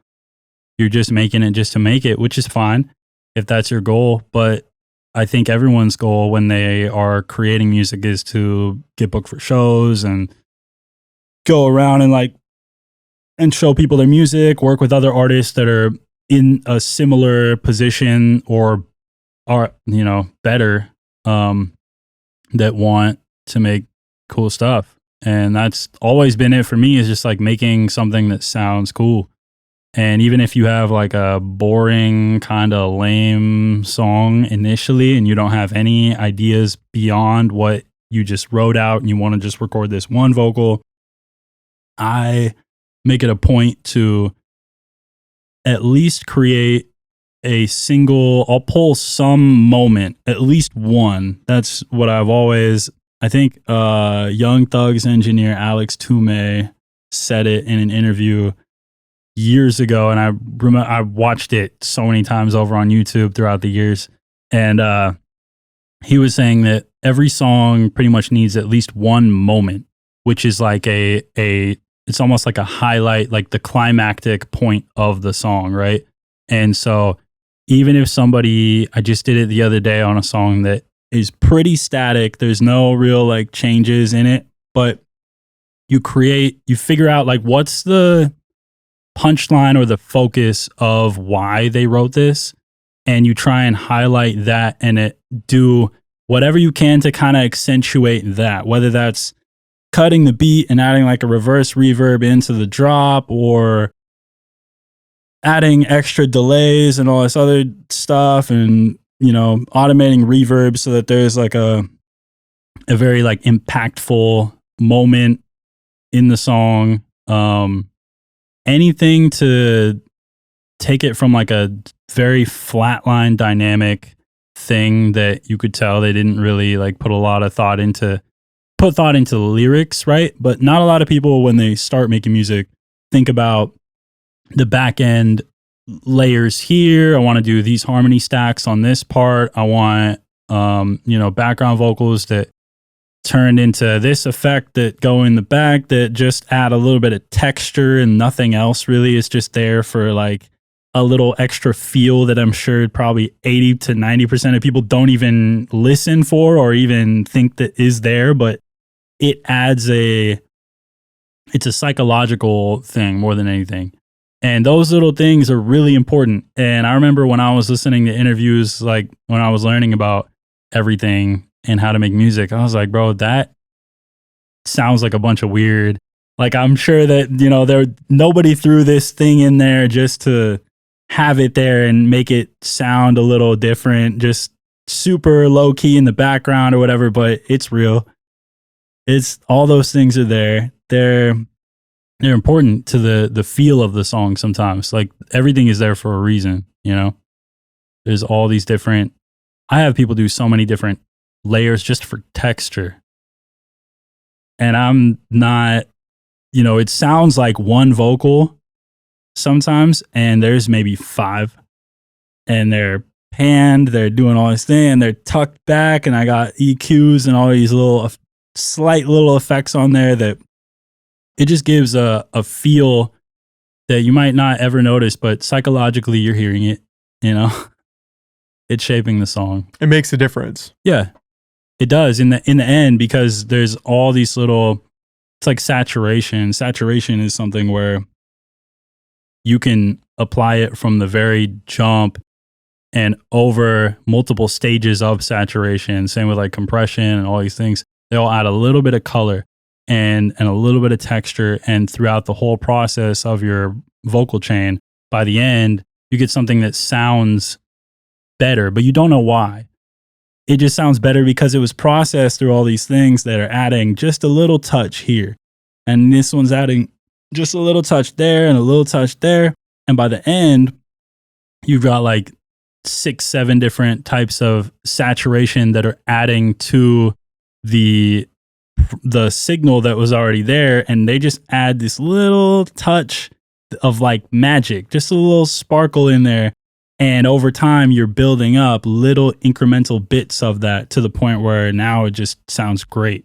just making it just to make it, which is fine if that's your goal. But I think everyone's goal when they are creating music is to get booked for shows and go around and show people their music, work with other artists that are in a similar position or are, better, that want to make cool stuff. And that's always been it for me, is just like making something that sounds cool. And even if you have like a boring kind of lame song initially and you don't have any ideas beyond what you just wrote out and you want to just record this one vocal, I make it a point to at least create I'll pull some moment, at least one. That's what I've always, I think Young Thug's engineer Alex Toomey said it in an interview years ago, and I watched it so many times over on YouTube throughout the years. And he was saying that every song pretty much needs at least one moment, which is like it's almost like a highlight, like the climactic point of the song, right? And so even if I just did it the other day on a song that is pretty static, there's no real like changes in it, but you figure out like what's the punchline or the focus of why they wrote this, and you try and highlight that and do whatever you can to kind of accentuate that, whether that's cutting the beat and adding like a reverse reverb into the drop, or adding extra delays and all this other stuff, and automating reverb so that there's like a very like impactful moment in the song. Anything to take it from like a very flatline dynamic thing that you could tell they didn't really like put thought into the lyrics, right? But not a lot of people, when they start making music, think about the back end layers here. I want to do these harmony stacks on this part. I want background vocals that turned into this effect that go in the back that just add a little bit of texture and nothing else really. It's just there for like a little extra feel that I'm sure probably 80 to 90% of people don't even listen for or even think that is there, but it adds it's a psychological thing more than anything. And those little things are really important. And I remember when I was listening to interviews, like when I was learning about everything and how to make music, I was like, bro, that sounds like a bunch of weird. Like, I'm sure that, nobody threw this thing in there just to have it there and make it sound a little different, just super low key in the background or whatever, but it's real. It's all those things are there. They're important to the feel of the song sometimes. Like, everything is there for a reason, There's all these different, I have people do so many different layers just for texture. And I'm not, it sounds like one vocal sometimes, and there's maybe 5. And they're panned, they're doing all this thing, and they're tucked back, and I got EQs and all these little slight little effects on there that it just gives a feel that you might not ever notice, but psychologically you're hearing it, It's shaping the song. It makes a difference. Yeah. It does in the end, because there's all these little, it's like saturation. Saturation is something where you can apply it from the very jump and over multiple stages of saturation. Same with like compression and all these things. They all add a little bit of color and a little bit of texture. And throughout the whole process of your vocal chain, by the end, you get something that sounds better, but you don't know why. It just sounds better because it was processed through all these things that are adding just a little touch here. And this one's adding just a little touch there and a little touch there. And by the end, you've got like 6, 7 different types of saturation that are adding to the signal that was already there. And they just add this little touch of like magic, just a little sparkle in there. And over time, you're building up little incremental bits of that to the point where now it just sounds great.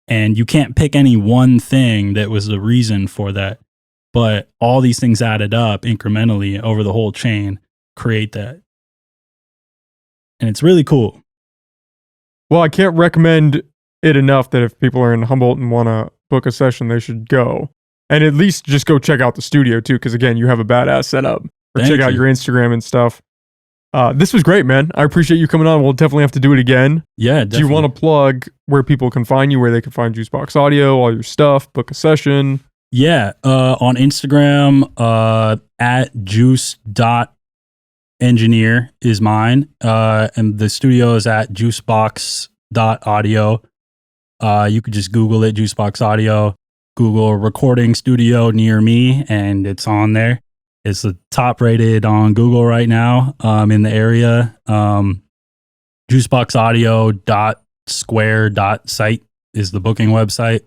And you can't pick any one thing that was the reason for that. But all these things added up incrementally over the whole chain create that. And it's really cool. Well, I can't recommend it enough that if people are in Humboldt and want to book a session, they should go. And at least just go check out the studio too, because again, you have a badass setup. Or check out your Instagram and stuff. This was great, man. I appreciate you coming on. We'll definitely have to do it again. Yeah, definitely. Do you want to plug where people can find you, where they can find JUiCEbox Audio, all your stuff, book a session? Yeah, on Instagram, at juice.engineer is mine. And the studio is at juicebox.audio. You could just Google it, JUiCEbox Audio. Google recording studio near me, and it's on there. It's the top rated on Google right now in the area. JUiCEboxaudio.square.site is the booking website.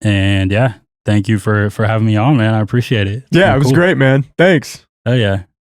And yeah, thank you for having me on, man. I appreciate it. Yeah, it was great, man. Thanks. Oh, yeah.